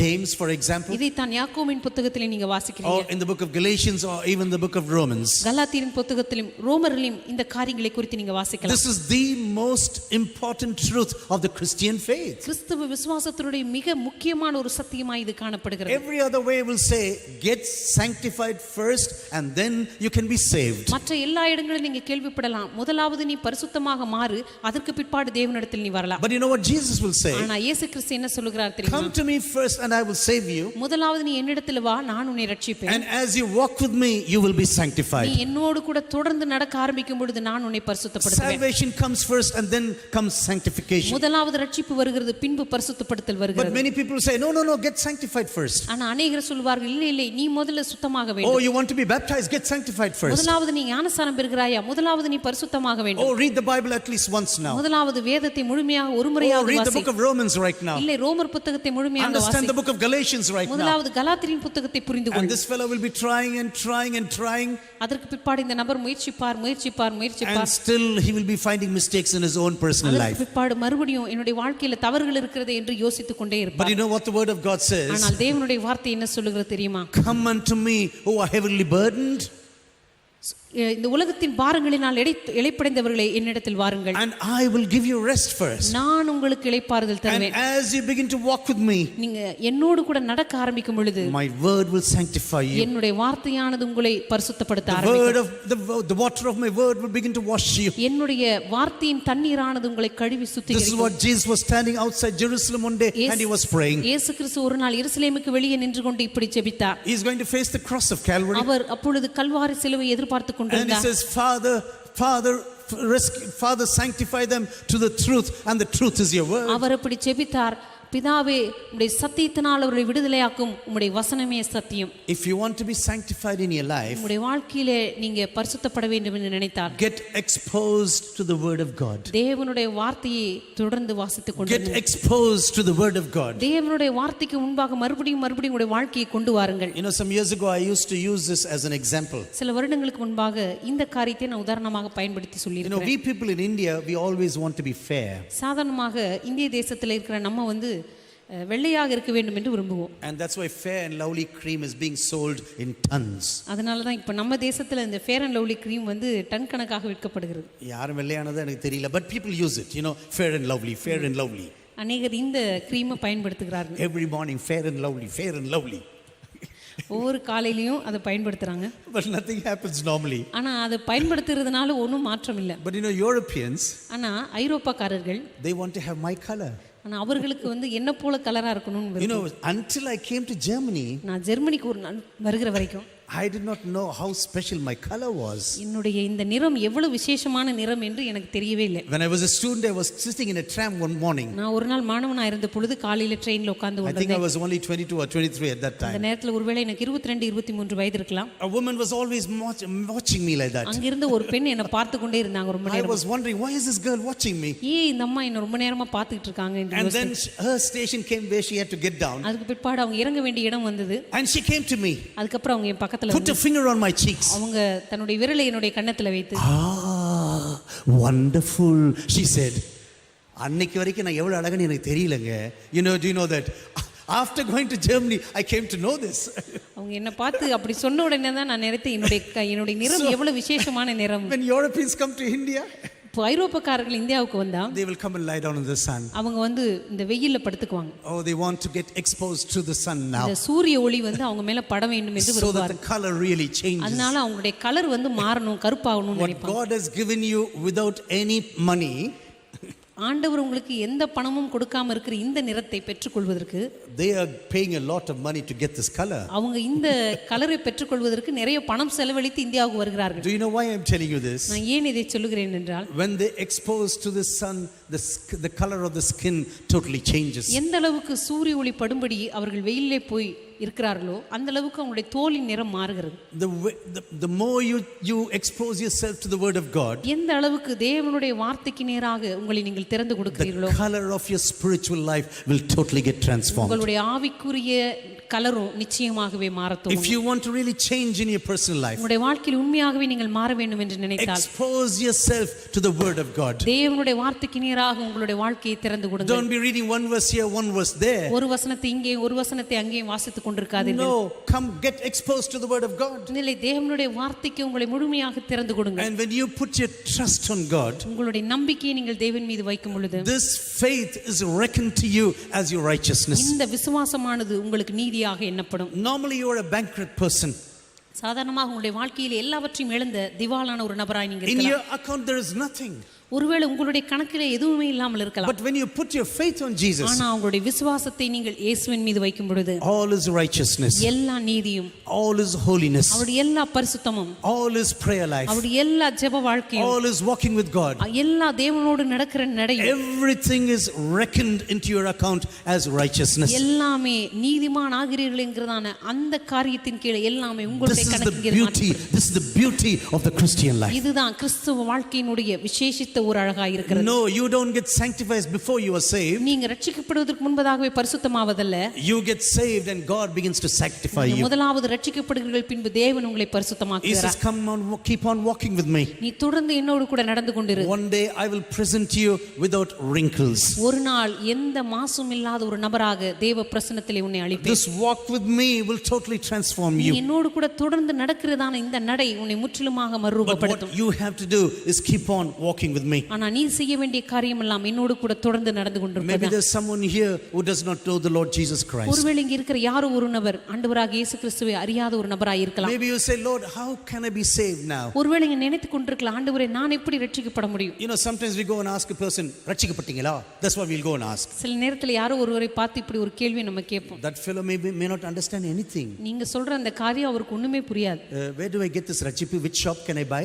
James, for example, இதை தான் யாக்கோபின் புத்தகத்திலே நீங்க or வாசிக்கிறீங்க. in the book of Galatians, or even the book of Romans. கலாத்தியரின் புத்தகத்திலும் ரோமரிலும் இந்த காரியங்களை குறித்து நீங்க வாசிக்கலாம். This is the most important truth of the Christian faith. கிறிஸ்தவ விசுவாசத்தினுடைய மிக முக்கியமான ஒரு சத்தியமாய் இது காணப்படுகிறது. Every other way will say, get sanctified first and then you can be saved. மற்ற எல்லா இடங்களிலும் நீங்க கேள்விப்படலாம், முதலாவது நீ பரிசுத்தமாக மாறு, அதற்கு பிற்பாடு தேவனிடத்தில் நீ வரலாம். But you know what Jesus will say? ஆனா இயேசு கிறிஸ்து என்ன சொல்லுகிறார் தெரியுமா? Come to me first and I will save you. முதலாவது நீ என்னிடத்தில் வா, நான் உன்னை ரட்சிப்பேன். And as you walk with me, you will be sanctified. நீ என்னோடு கூட தொடர்ந்து நடக்க ஆரம்பிக்கும் பொழுது நான் உன்னை பரிசுத்தப்படுத்துவேன். Salvation comes first and then comes sanctification. முதலாவது ரட்சிப்பு வருகிறது, பின்பு பரிசுத்தப்படுத்தல் But வருகிறது. many people say, no, get sanctified first. ஆனா அநேகர் சொல்வார்கள், இல்லை நீ முதல்ல சுத்தமாக Oh, வேண்டும். you want to be baptized? Get sanctified first. முதலாவது நீ ஞானஸ்நானம் பெறுகிறாயா, முதலாவது நீ பரிசுத்தமாக வேண்டும். Oh, read the Bible at least once now. முதலாவது வேதத்தை முழுமையாக ஒரு Oh, முறையாக read the வாசி. book of Romans right now. இல்லை ரோமர் புத்தகத்தை முழுமையாக Understand வாசி. the book of Galatians right now. முதலாவது கலாத்தியரின் புத்தகத்தை புரிந்து And கொள். this fellow will be trying and trying and trying, அதற்கு பிற்பாடு இந்த நபர் முயற்சிப்பார் and still he will be finding mistakes in his own personal அதற்கு life. பிற்பாடு மறுபடியும் என்னுடைய வாழ்க்கையில தவறுகள் இருக்கிறது என்று யோசித்துக் கொண்டே But இருப்பார். you know what the word of God says? ஆனால் தேவனுடைய வார்த்தை என்ன சொல்லுகிறது தெரியுமா? Come unto me who are heavily burdened, இந்த உலகத்தின் பாரங்களினால் இளைப்படைந்தவர்களே என்னிடத்தில் வாருங்கள், and I will give you rest first. நான் உங்களுக்கு இளைப்பாறுதல் And தருவேன். as you begin to walk with me, நீங்க என்னோடு கூட நடக்க ஆரம்பிக்கும் பொழுது my word will sanctify you. என்னுடைய வார்த்தையானது உங்களை பரிசுத்தப்படுத்த The ஆரம்பிக்கும். word of the water of my word will begin to wash you. என்னுடைய வார்த்தையின் தண்ணீரானது உங்களை கழுவி This is சுத்திகரிக்கும். what Jesus was standing outside Jerusalem one day and he was praying. இயேசு கிறிஸ்து ஒரு நாள் எருசலேமுக்கு வெளியே நின்று கொண்டு இப்படி ஜெபித்தார். He is going to face the cross of Calvary. அவர் அப்பொழுது கல்வாரி சிலுவை எதிர்பார்த்து And he கொண்டிருந்தார். says, Father, sanctify them to the truth, and the truth is your word. அவர் அப்படி ஜெபித்தார், பிதாவே உம்முடைய சத்தியத்தினால் அவர்களை விடுதலையாக்கும், உம்முடைய வசனமே சத்தியம். If you want to be sanctified in your life, உம்முடைய வாழ்க்கையிலே நீங்க பரிசுத்தப்பட வேண்டும் என்று நினைத்தார், get exposed to the word of God. தேவனுடைய வார்த்தையை தொடர்ந்து வாசித்துக் Get கொண்டிருங்கள். exposed to the word of God. தேவனுடைய வார்த்தைக்கு முன்பாக மறுபடியும் உங்களுடைய வாழ்க்கையை கொண்டு வாருங்கள். You know, some years ago I used to use this as an example. சில வருடங்களுக்கு முன்பாக இந்த காரியத்தை நான் உதாரணமாக பயன்படுத்தி You know, சொல்லியிருக்கிறேன். we people in India, we always want to be fair. சாதாரணமாக இந்திய தேசத்தில் இருக்கிற நம்ம வெள்ளையாக இருக்க வேண்டும் என்று விரும்புவோம். And that's why Fair and Lovely cream is being sold in tons. அதனால தான் இப்ப நம்ம தேசத்துல இந்த fair and lovely cream ton கணக்காக விற்கப்படுகிறது. யாரும் வெள்ளையானது எனக்கு தெரியல, but people use it, you know, Fair and Lovely. அநேகர் இந்த கிரீமை பயன்படுத்துகிறார்கள். Every morning Fair and Lovely. ஒவ்வொரு காலையிலயும் அதை பயன்படுத்துறாங்க. But nothing happens normally. ஆனா அதை பயன்படுத்துறதுனால ஒன்றும் மாற்றம் இல்லை. But you know, Europeans, ஆனா ஐரோப்பாக்காரர்கள் they want to have my color. ஆனா அவர்களுக்கு என்ன போல கலரா இருக்கணும்னு You know, until I came to Germany, நான் ஜெர்மனிக்கு ஒரு நாள் வருகிற வரைக்கும் I did not know how special my color was. என்னுடைய இந்த நிறம் எவ்வளவு விசேஷமான நிறம் என்று எனக்கு தெரியவே இல்லை. When I was a student, I was sitting in a tram one morning. நான் ஒரு நாள் மாணவனா இருந்த பொழுது காலையில ட்ரெயின்ல உட்கார்ந்து I think I was only 22 or 23 at that அந்த time. நேரத்துல ஒருவேளை எனக்கு 22 23 வயது இருக்கலாம். A woman was always watching me like that. அங்க இருந்த ஒரு பெண் என்ன பார்த்து கொண்டே இருந்தாங்க ரொம்ப I நேரமா. was wondering, why is this girl watching me? இந்த அம்மா என்ன ரொம்ப நேரமா பார்த்துட்டு இருக்காங்க என்று And யோசித்தேன். then her station came where she had to get down. அதுக்கு பிற்பாடு அவங்க இறங்க வேண்டிய இடம் வந்தது. And she came to me, அதுக்கு அப்புறம் அவங்க என் பக்கத்துல put a finger on my cheeks. அவங்க தன்னுடைய விரலை என்னுடைய கன்னத்துல வைத்து Wonderful, she said. அன்னைக்கு வரைக்கும் நான் எவ்வளவு அழகுன்னு எனக்கு தெரியலங்க. Do you know that after going to Germany I came to know this. அவங்க என்ன பார்த்து அப்படி சொன்ன உடனே தான் நான் நினைத்தேன் என்னுடைய நிறம் எவ்வளவு விசேஷமான நிறம். When Europeans come to India, இப்போ ஐரோப்பாக்காரர்கள் இந்தியாவுக்கு வந்தா they will come and lie down in the sun. அவங்க இந்த வெயில்ல படுத்துக்குவாங்க. Oh, they want to get exposed to the sun now. இந்த சூரிய ஒளி அவங்க மேல பட வேண்டும் என்று So that விரும்புவார்கள். the color really changes. அதனால அவங்களுடைய கலர் மாறணும், கருப்பாகணும்னு What நினைப்பாங்க. God has given you without any money, ஆண்டவர் உங்களுக்கு எந்த பணமும் கொடுக்காம இருக்கிற இந்த நிறத்தை பெற்றுக்கொள்வதற்கு they are paying a lot of money to get this color. அவங்க இந்த கலரை பெற்றுக்கொள்வதற்கு நிறைய பணம் செலவழித்து இந்தியாவுக்கு வருகிறார்கள். Do you know why I am telling you this? நான் ஏன் இதை சொல்லுகிறேன் என்றால், When they expose to the sun, the color of the skin totally changes. எந்த அளவுக்கு சூரிய ஒளி படும்படி அவர்கள் வெயிலே போய் இருக்கிறார்களோ அந்த அளவுக்கு அவங்களுடைய தோலின் நிறம் மாறுகிறது. The more you expose yourself to the word of God, எந்த அளவுக்கு தேவனுடைய வார்த்தைக்கு நேராக உங்களை நீங்கள் திறந்து கொடுக்கிறீர்களோ, the color of your spiritual life will totally get transformed. உங்களுடைய ஆவிக்குரிய கலரும் நிச்சயமாகவே மாறத் If you want to really change in your personal life, உங்களுடைய வாழ்க்கையில் உண்மையாகவே நீங்கள் மாற வேண்டும் என்று நினைத்தால், expose yourself to the word of God. தேவனுடைய வார்த்தைக்கு நேராக உங்களுடைய வாழ்க்கையை திறந்து கொடுங்கள். Don't be reading one verse here, one verse there. ஒரு வசனத்தை இங்கே ஒரு வசனத்தை அங்கே வாசித்துக் கொண்டிருக்காதீர்கள். No, come get exposed to the word of God. இல்லை, தேவனுடைய வார்த்தைக்கு உங்களை முழுமையாக திறந்து கொடுங்கள். And when you put your trust on God, உங்களுடைய நம்பிக்கையை நீங்கள் தேவன் மீது வைக்கும் பொழுது, this faith is reckoned to you as your righteousness. இந்த விசுவாசமானது உங்களுக்கு நீதியாக எண்ணப்படும். Normally you are a bankrupt person. சாதாரணமாக உங்களுடைய வாழ்க்கையில் எல்லாவற்றையும் இழந்த திவாலான ஒரு நபராய் நீங்க In இருக்கலாம். your account there is nothing. ஒருவேளை உங்களுடைய கணக்கிலே எதுவுமே இல்லாமல் இருக்கலாம். But when you put your faith on Jesus, ஆனா உங்களுடைய விசுவாசத்தை நீங்கள் இயேசுவின் மீது வைக்கும் பொழுது all is righteousness, எல்லா நீதியும், all is holiness, அவருடைய எல்லா பரிசுத்தமும், all is prayer life, அவருடைய எல்லா ஜெப வாழ்க்கையும், all is walking with God. எல்லா தேவனோடு நடக்கிற நடையும், Everything is reckoned into your account as righteousness. எல்லாமே நீதிமான் ஆகிறீர்கள் என்கிறதான அந்த காரியத்தின் கீழே எல்லாமே உங்களுடைய This is the கணக்கில் beauty. This is the beauty of the Christian life. இதுதான் கிறிஸ்துவ வாழ்க்கையினுடைய விசேஷித்த ஒரு அழகாய் இருக்கிறது. No, you don't get sanctified before you are saved. நீங்க ரட்சிக்கப்படுவதற்கு முன்பதாகவே பரிசுத்தமாவதல்ல. You get saved and God begins to sanctify you. முதலாவது ரட்சிக்கப்படுகிறீர்கள், பின்பு தேவன் உங்களை He பரிசுத்தமாக்குகிறார். says, come on, keep on walking with me. நீ தொடர்ந்து என்னோடு கூட நடந்து கொண்டிரு. One day I will present you without wrinkles. ஒரு நாள் எந்த மாசும் இல்லாத ஒரு நபராக தேவ பிரசன்னத்திலே உன்னை அளிப்பேன். This walk with me will totally transform நீ you. என்னோடு கூட தொடர்ந்து நடக்கிறதான இந்த நடை உன்னை முற்றிலுமாக But what மறுரூபப்படுத்தும். you have to do is keep on walking with me. ஆனா நீ செய்ய வேண்டிய காரியம் எல்லாம் என்னோடு கூட தொடர்ந்து நடந்து Maybe கொண்டிருப்பது. there's someone here who does not know the Lord Jesus Christ. ஒருவேளை இங்க இருக்கிற யாரோ ஒரு நபர் ஆண்டவராக இயேசு கிறிஸ்துவை அறியாத ஒரு நபராக இருக்கலாம். Maybe you say, Lord, how can I be saved now? ஒருவேளை இங்க நினைத்து கொண்டிருக்கலாம், ஆண்டவரே நான் எப்படி ரட்சிக்கப்பட முடியும்? You know, sometimes we go and ask a person, ரட்சிக்கப்பட்டீங்களா? That's what we'll go and ask. சில நேரத்துல யாரோ ஒருவரை பார்த்து இப்படி ஒரு கேள்வி நம்ம கேட்போம். That fellow may not understand anything. நீங்க சொல்ற அந்த காரியம் அவருக்கு ஒண்ணுமே புரியாது. Where do I get this ரட்சிப்பு? Which shop can I buy?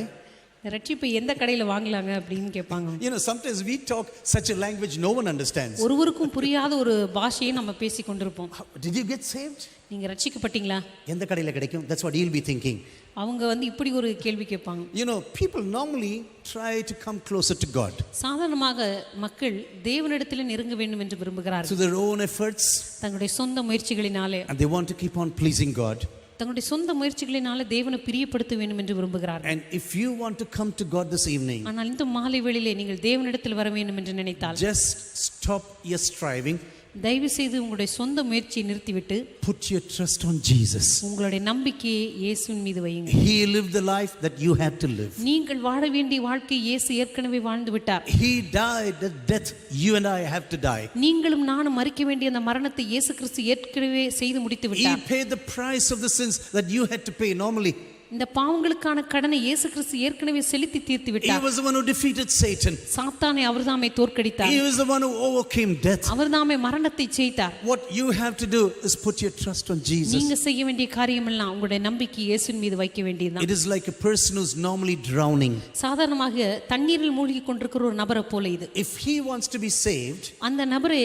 ரட்சிப்பை எந்த கடையில வாங்கலாங்க அப்படின்னு கேட்பாங்க. You know, sometimes we talk such a language no one understands. ஒருவருக்கும் புரியாத ஒரு பாஷையை நம்ம பேசி கொண்டிருப்போம். Did you get saved? நீங்க ரட்சிக்கப்பட்டீங்களா? எந்த கடையில கிடைக்கும்? That's what he'll be thinking. அவங்க இப்படி ஒரு கேள்வி கேட்பாங்க. You know, people normally try to come closer to God சாதாரணமாக மக்கள் தேவனிடத்தில் நெருங்க வேண்டும் என்று விரும்புகிறார்கள். through their own efforts, தங்களுடைய சொந்த முயற்சிகளினாலே, and they want to keep on pleasing God. தங்களுடைய சொந்த முயற்சிகளினாலே தேவனை பிரியப்படுத்த வேண்டும் என்று விரும்புகிறார்கள். And if you want to come to God this evening, ஆனால் இந்த மாலை வேளையிலே நீங்கள் தேவனிடத்தில் வர வேண்டும் என்று நினைத்தால், just stop your striving, தயவு செய்து உங்களுடைய சொந்த முயற்சியை நிறுத்திவிட்டு put your trust on Jesus. உங்களுடைய நம்பிக்கையை இயேசுவின் மீது வையுங்க. He lived the life that you had to live. நீங்கள் வாழ வேண்டிய வாழ்க்கை இயேசு ஏற்கனவே வாழ்ந்து விட்டார். He died the death you and I have to die. நீங்களும் நானும் மரிக்க வேண்டிய அந்த மரணத்தை இயேசு கிறிஸ்து ஏற்கனவே செய்து முடித்து He விட்டார். paid the price of the sins that you had to pay normally. இந்த பாவங்களுக்கான கடனை இயேசு கிறிஸ்து ஏற்கனவே செலுத்தி தீர்த்து He விட்டார். was the one who defeated Satan. சாத்தானை அவர்தாமே தோற்கடித்தார். He was the one who overcame death. அவர்தாமே மரணத்தை ஜெயித்தார். What you have to do is put your trust on Jesus. நீங்க செய்ய வேண்டிய காரியம் எல்லாம் உங்களுடைய நம்பிக்கை இயேசுவின் மீது வைக்க வேண்டியதுதான். It is like a person who's normally drowning. சாதாரணமாக தண்ணீரில் மூழ்கி கொண்டிருக்கிற ஒரு நபரை போல இது. If he wants to be saved, அந்த நபரை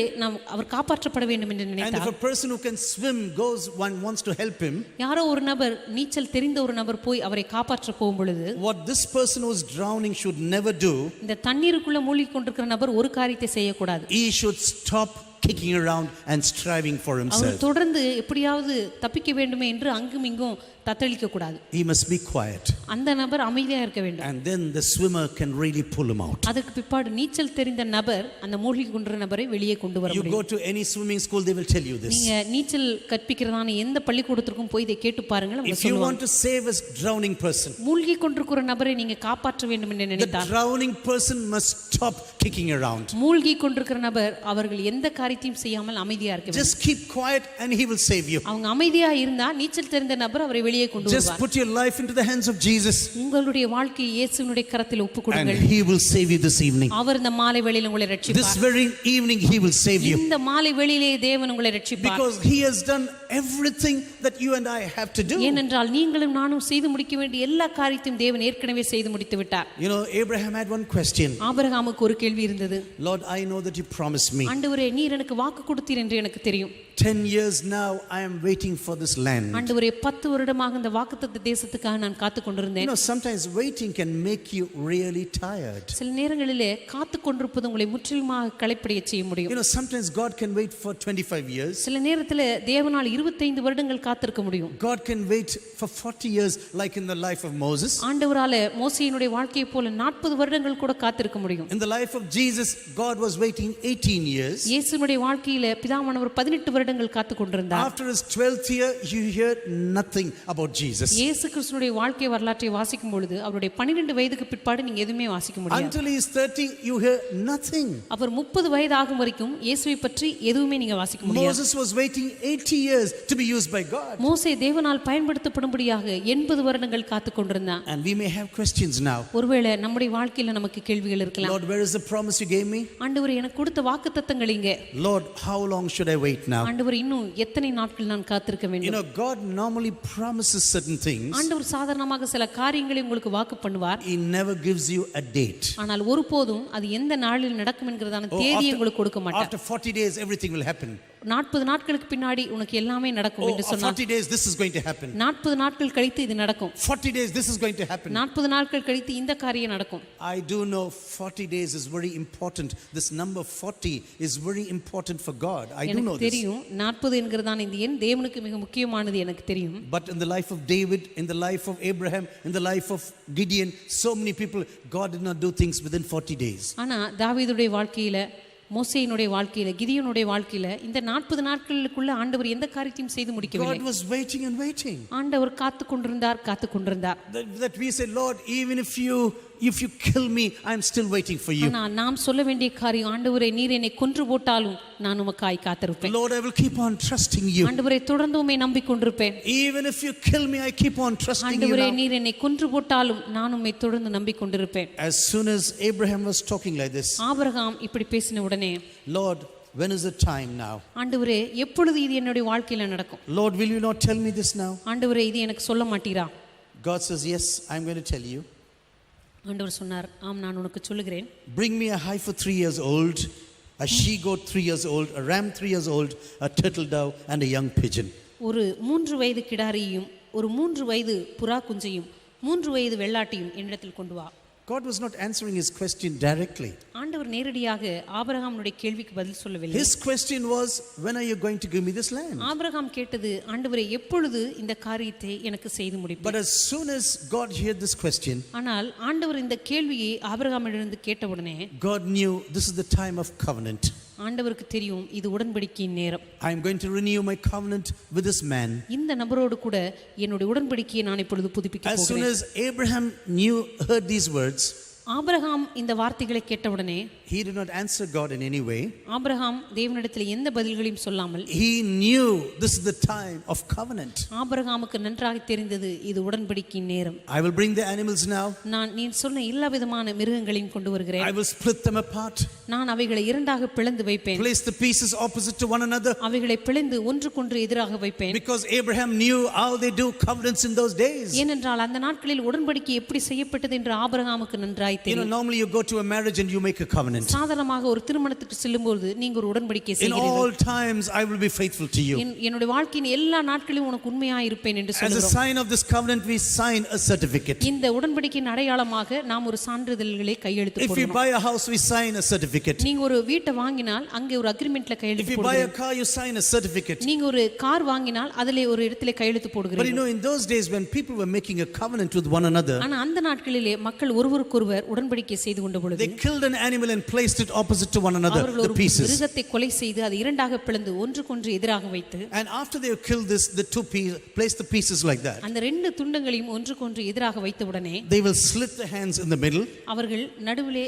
அவர் காப்பாற்றப்பட வேண்டும் என்று and if நினைத்தார், a person who can swim goes one wants to help him, யாரோ ஒரு நபர் நீச்சல் தெரிந்த ஒரு நபர் போய் அவரை காப்பாற்ற போகும் பொழுது, what this person who is drowning should never do, இந்த தண்ணீருக்குள்ள மூழ்கி கொண்டிருக்கிற நபர் ஒரு காரியத்தை செய்யக்கூடாது. he should stop kicking around and striving for our himself. தொடர்ந்து எப்படியாவது தப்பிக்க வேண்டுமே என்று அங்கும் இங்கும் தத்தளிக்க கூடாது. He must be quiet, அந்த நபர் அமைதியா இருக்க வேண்டும். and then the swimmer can really pull him out. அதற்கு பிற்பாடு நீச்சல் தெரிந்த நபர் அந்த மூழ்கி கொண்டிருக்கிற நபரை வெளியே கொண்டு வர You முடியும். go to any swimming school, they will tell you this. நீங்க நீச்சல் கற்பிக்கிறதான எந்த பள்ளிக்கூடத்திற்கும் போய் இதை கேட்டு பாருங்கள், அவங்க If you want சொல்லுவாங்க. to save a drowning person, மூழ்கி கொண்டிருக்கிற நபரை நீங்க காப்பாற்ற வேண்டும் என்று the நினைத்தால், drowning person must stop kicking around. மூழ்கி கொண்டிருக்கிற நபர் அவர்கள் எந்த காரியத்தையும் செய்யாமல் அமைதியா இருக்க வேண்டும். Just keep quiet and he will save you. அவங்க அமைதியா இருந்தா நீச்சல் தெரிந்த நபர் அவரை வெளியே கொண்டு Just வருவார். put your life into the hands of Jesus, உங்களுடைய வாழ்க்கையை இயேசுவினுடைய கரத்தில் ஒப்புக் and கொடுங்கள். he will save you this evening. அவர் இந்த மாலை வேளையில் உங்களை This ரட்சிப்பார். very evening he will save you, இந்த மாலை வேளையிலே தேவன் உங்களை ரட்சிப்பார். because he has done everything that you and I have to do. ஏனென்றால் நீங்களும் நானும் செய்து முடிக்க வேண்டிய எல்லா காரியத்தையும் தேவன் ஏற்கனவே செய்து முடித்து விட்டார். You know, Abraham had one question. ஆபிரகாமுக்கு ஒரு கேள்வி இருந்தது. Lord, I know that you promised me. ஆண்டவரே, நீர் எனக்கு வாக்கு கொடுத்தீர் என்று எனக்கு தெரியும். 10 years now I am waiting for this land. ஆண்டவரே, 10 வருடமாக இந்த வாக்குத்தத்த தேசத்துக்காக நான் காத்து You கொண்டிருந்தேன். know, sometimes waiting can make you really tired. சில நேரங்களிலே காத்து கொண்டிருப்பது உங்களை முற்றிலுமாக களைப்படைய செய்ய முடியும். You know, sometimes God can wait for 25 years. சில நேரத்தில் தேவனால் 25 வருடங்கள் காத்திருக்க முடியும். God can wait for 40 years like in the life of Moses. ஆண்டவரால மோசேயினுடைய வாழ்க்கையை போல 40 வருடங்கள் கூட காத்திருக்க முடியும். In the life of Jesus, God was waiting 18 years. இயேசுனுடைய வாழ்க்கையில பிதாவானவர் 18 வருடங்கள் காத்து கொண்டிருந்தார். After his 12th year, you hear nothing about Jesus. இயேசு கிறிஸ்துவினுடைய வாழ்க்கை வரலாற்றை வாசிக்கும் பொழுது அவருடைய 12 வயதுக்கு பிற்பாடு நீங்க எதுவுமே வாசிக்க முடியாது. Until he is 30, you hear nothing. அவர் 30 வயது ஆகும் வரைக்கும் இயேசுவை பற்றி எதுவுமே நீங்க வாசிக்க முடியாது. Moses was waiting 80 years to be used by God. மோசே தேவனால் பயன்படுத்தப்படும்படியாக 80 வருடங்கள் காத்துக் கொண்டிருந்தான். And we may have questions now. ஒருவேளை நம்முடைய வாழ்க்கையில நமக்கு கேள்விகள் இருக்கலாம். Lord, where is the promise you gave me? ஆண்டவரே எனக்கு கொடுத்த வாக்குத்தத்தங்கள் எங்கே? Lord, how long should I wait now? ஆண்டவரே இன்னும் எத்தனை நாட்கள் நான் காத்திருக்க வேண்டும்? You know, God normally promises certain things. ஆண்டவர் சாதாரணமாக சில காரியங்களை உங்களுக்கு வாக்கு பண்ணுவார். He never gives you a date. ஆனால் ஒருபோதும் அது எந்த நாளில் நடக்கும் என்கிறதான தேதியை உங்களுக்கு கொடுக்க மாட்டார். After 40 days everything will happen. 40 நாட்களுக்கு பின்னாடி உனக்கு எல்லாமே நடக்கும் என்று சொன்னார். 40 days this is going to happen. 40 நாட்கள் கழித்து இது நடக்கும். 40 days this is going to happen. 40 நாட்கள் கழித்து இந்த காரியம் நடக்கும். I do know 40 days is very important. This number 40 is very important for God. I do know எனக்கு தெரியும் 40 என்கிறதான இந்த எண் தேவனுக்கு மிக முக்கியமானது எனக்கு தெரியும். But in the life of David, in the life of Abraham, in the life of Gideon, so many people, God did not do things within 40 days. ஆனா தாவீதுடைய வாழ்க்கையில, மோசேயினுடைய வாழ்க்கையில, கிதியோனுடைய வாழ்க்கையில இந்த 40 நாட்களுக்குள்ள ஆண்டவர் எந்த காரியத்தையும் செய்து முடிக்கவில்லை. God was waiting and waiting. ஆண்டவர் காத்து கொண்டிருந்தார். That we said, Lord, even if you kill me, I'm still waiting for you. ஆனா நாம் சொல்ல வேண்டிய காரியம், ஆண்டவரே நீர் என்னை கொன்று போட்டாலும் நான் உமக்காய் காத்திருப்பேன். Lord, I will keep on trusting you. ஆண்டவரே தொடர்ந்து உம்மை நம்பிக்கொண்டிருப்பேன். Even if you kill me, I keep on trusting you. ஆண்டவரே நீர் என்னை கொன்று போட்டாலும் நான் உம்மை தொடர்ந்து நம்பிக்கொண்டிருப்பேன். As soon as Abraham was talking like this, Abraham இப்படி பேசின உடனே, Lord, when is the time now? ஆண்டவரே எப்பொழுது இது என்னுடைய வாழ்க்கையில நடக்கும்? Lord, will you not tell me this now? ஆண்டவரே இது எனக்கு சொல்ல மாட்டீரா? God says, yes, I'm going to tell you. ஆண்டவர் சொன்னார், ஆம் நான் உனக்கு சொல்லுகிறேன். Bring me a heifer 3 years old, a she goat 3 years old, a ram 3 years old, a turtle dove and a young pigeon. ஒரு 3 வயது கிடாரியையும் ஒரு 3 வயது புறா குஞ்சையும் 3 வயது வெள்ளாட்டையும் என்னிடத்தில் கொண்டு வா. God was not answering his question directly. ஆண்டவர் நேரடியாக ஆபிரகாமுடைய கேள்விக்கு பதில் சொல்லவில்லை. His question was, when are you going to give me this land? Abraham கேட்டது, ஆண்டவரே எப்பொழுது இந்த காரியத்தை எனக்கு செய்து முடிப்பீர்? But as soon as God heard this question, ஆனால் ஆண்டவர் இந்த கேள்வியை ஆபிரகாமிடமிருந்து கேட்டவுடனே, God knew this is the time of covenant. ஆண்டவருக்கு தெரியும் இது உடன்படிக்கையின் நேரம். I am going to renew my covenant with this man. இந்த நபரோடு கூட என்னுடைய உடன்படிக்கையை நான் இப்பொழுது புதுப்பிக்க As soon போகிறேன். as Abraham heard these words, Abraham இந்த வார்த்தைகளை கேட்டவுடனே he did not answer God in any way. Abraham தேவனிடத்தில் எந்த பதில்களையும் சொல்லாமல், He knew this is the time of covenant. ஆபிரகாமுக்கு நன்றாக தெரிந்தது இது உடன்படிக்கையின் நேரம். I will bring the animals now. நான் நீ சொன்ன எல்லா விதமான மிருகங்களையும் கொண்டு வருகிறேன். I will split them apart. நான் அவைகளை இரண்டாக பிளந்து வைப்பேன். Place the pieces opposite to one another. அவைகளை பிளந்து ஒன்றுக்கொன்று எதிராக வைப்பேன். Because Abraham knew how they do covenants in those days. ஏனென்றால் அந்த நாட்களில் உடன்படிக்கை எப்படி செய்யப்பட்டது என்று ஆபிரகாமுக்கு நன்றாய் You know, தெரியும். normally you go to a marriage and you make a covenant. சாதாரணமாக ஒரு திருமணத்துக்கு செல்லும்போது நீங்க ஒரு உடன்படிக்கை In செய்கிறீர்கள். all times I will be faithful to you. என்னுடைய வாழ்க்கையின் எல்லா நாட்களிலும் உனக்கு உண்மையாய் இருப்பேன் என்று As a சொல்கிறோம். sign of this covenant we sign a certificate. இந்த உடன்படிக்கையின் அடையாளமாக நாம் ஒரு சான்றிதழ்களை கையெழுத்து If we போடுகிறோம். buy a house we sign a certificate. நீங்க ஒரு வீட்டை வாங்கினால் அங்கே ஒரு அக்ரிமெண்ட்ல If கையெழுத்து you buy a போடுகிறீர்கள். car you sign a certificate. நீங்க ஒரு கார் வாங்கினால் அதிலே ஒரு இடத்திலே கையெழுத்து But you போடுகிறீர்கள். know, in those days when people were making a covenant with one another, ஆனா அந்த நாட்களிலே மக்கள் ஒருவருக்கொருவர் உடன்படிக்கை செய்து கொண்ட பொழுது they killed an animal and placed it opposite to one another, அவர்கள் the ஒரு pieces. மிருகத்தை கொலை செய்து அதை இரண்டாக பிளந்து ஒன்றுக்கொன்று எதிராக வைத்து, And after they have killed this, the two pieces, place the pieces like that. அந்த ரெண்டு துண்டங்களையும் ஒன்றுக்கொன்று எதிராக வைத்த உடனே They will slit the hands in the middle. அவர்கள் நடுவிலே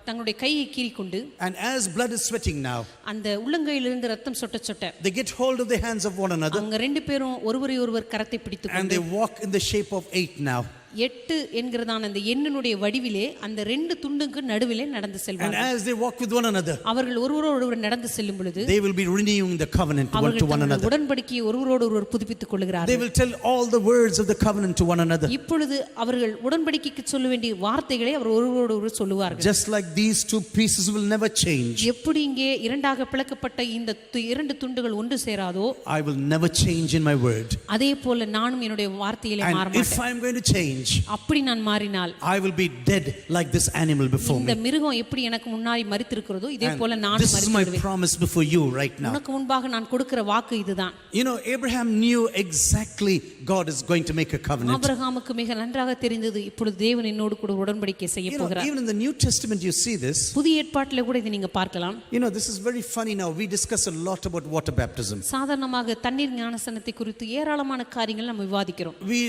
தங்களுடைய கையை கீறிக்கொண்டு, And as blood is sweating now, அந்த உள்ளங்கையிலிருந்து ரத்தம் சொட்ட சொட்ட they get hold of the hands of one another அவங்க ரெண்டு பேரும் ஒருவரை ஒருவர் கரத்தை பிடித்துக் and கொண்டு they walk in the shape of 8 now. 8 என்கிறதான அந்த எண்ணினுடைய வடிவிலே அந்த ரெண்டு துண்டுக்கு நடுவிலே நடந்து And செல்வார்கள். as they walk with one another, அவர்கள் ஒருவரோடு ஒருவர் நடந்து செல்லும் பொழுது they will be renewing the covenant one அவர்கள் to one தங்களுடைய another. உடன்படிக்கையை ஒருவரோடு ஒருவர் புதுப்பித்துக் They கொள்கிறார்கள். will tell all the words of the covenant to one another. இப்பொழுது அவர்கள் உடன்படிக்கைக்கு சொல்ல வேண்டிய வார்த்தைகளை அவர் ஒருவரோடு ஒருவர் சொல்லுவார்கள். Just like these two pieces will never change, எப்படி இங்கே இரண்டாக பிளக்கப்பட்ட இந்த இரண்டு துண்டுகள் ஒன்று சேராதோ I will never change in my word. அதே போல நானும் என்னுடைய வார்த்தையிலே மாற And if மாட்டேன். I am going to change, change, அப்படி நான் மாறினால் I will be dead like this animal before இந்த me. மிருகம் எப்படி எனக்கு முன்னாடி மரித்திருக்கிறதோ இதே And போல நான் this is my மரித்து promise before you right now. உனக்கு முன்பாக நான் கொடுக்கிற வாக்கு இதுதான். You know, Abraham knew exactly God is going to make a covenant. ஆபிரகாமுக்கு மிக நன்றாக தெரிந்தது இப்பொழுது தேவன் என்னோடு கூட உடன்படிக்கை செய்ய You know, போகிறார். even in the New Testament you see this. புதிய ஏற்பாட்டிலே கூட இதை நீங்க பார்க்கலாம். You know, this is very funny now. We discuss a lot about water baptism. சாதாரணமாக தண்ணீர் ஞானஸ்நானத்தை குறித்து ஏராளமான காரியங்கள் நம்ம விவாதிக்கிறோம். We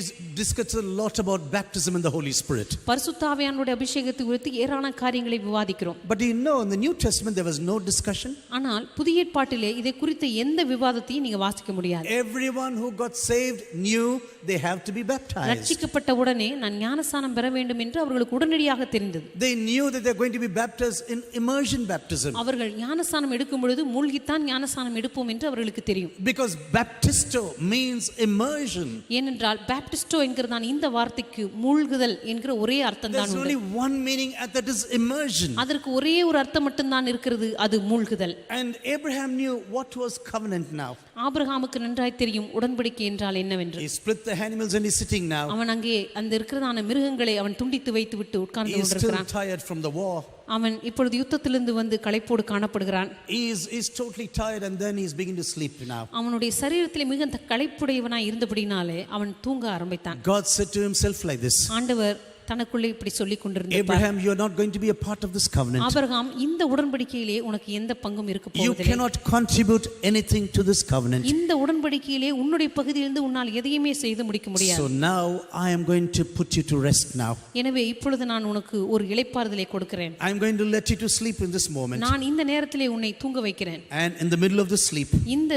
discuss a lot about baptism in the Holy Spirit. பரிசுத்த ஆவியானவருடைய அபிஷேகத்தை குறித்து ஏராளமான காரியங்களை விவாதிக்கிறோம். But you know, in the New Testament there was no discussion. ஆனால் புதிய ஏற்பாட்டிலே இதை குறித்த எந்த விவாதத்தையும் நீங்க வாசிக்க முடியாது. Everyone who got saved knew they have to be baptized. ரட்சிக்கப்பட்ட உடனே நான் ஞானஸ்நானம் பெற வேண்டும் என்று அவர்களுக்கு உடனடியாக தெரிந்தது. They knew that they're going to be baptized in immersion baptism. அவர்கள் ஞானஸ்நானம் எடுக்கும் பொழுது மூழ்கித்தான் ஞானஸ்நானம் எடுப்போம் என்று அவர்களுக்கு தெரியும். Because baptisto means immersion. ஏனென்றால் பாப்டிஸ்டோ என்கிறதான் இந்த வார்த்தைக்கு மூழ்குதல் என்கிற ஒரே அர்த்தம் தான் There's உண்டு. only one meaning, and that is immersion. அதற்கு ஒரே ஒரு அர்த்தம் மட்டும்தான் இருக்கிறது, அது மூழ்குதல். And Abraham knew what was covenant now. ஆபிரகாமுக்கு நன்றாய் தெரியும் உடன்படிக்கை என்றால் என்னவென்று. He split the animals and he's sitting now. அவன் அங்கே அந்த இருக்கிறதான மிருகங்களை அவன் துண்டித்து வைத்து விட்டு உட்கார்ந்து He is still கொண்டிருக்கிறான். tired from the war. அவன் இப்பொழுது யுத்தத்திலிருந்து வந்து களைப்போடு காணப்படுகிறான். He is totally tired, and then he's beginning to sleep now. அவனுடைய சரீரத்திலே மிகுந்த களைப்புடையவனாய் இருந்தபடினாலே அவன் தூங்க ஆரம்பித்தான். God said to himself like this. ஆண்டவர் தனக்குள்ளே இப்படி சொல்லிக் கொண்டிருந்தார், Abraham, you are not going to be a part of this covenant. Abraham இந்த உடன்படிக்கையிலே உனக்கு எந்த பங்கும் இருக்க You போவதில்லை. cannot contribute anything to this covenant. இந்த உடன்படிக்கையிலே உன்னுடைய பகுதியிலிருந்து உன்னால் எதையுமே செய்து முடிக்க முடியாது. So now I am going to put you to rest now. எனவே இப்பொழுது நான் உனக்கு ஒரு இளைப்பாறுதலை கொடுக்கிறேன். I am going to let you to sleep in this moment. நான் இந்த நேரத்திலே உன்னை தூங்க வைக்கிறேன். And in the middle of the sleep, இந்த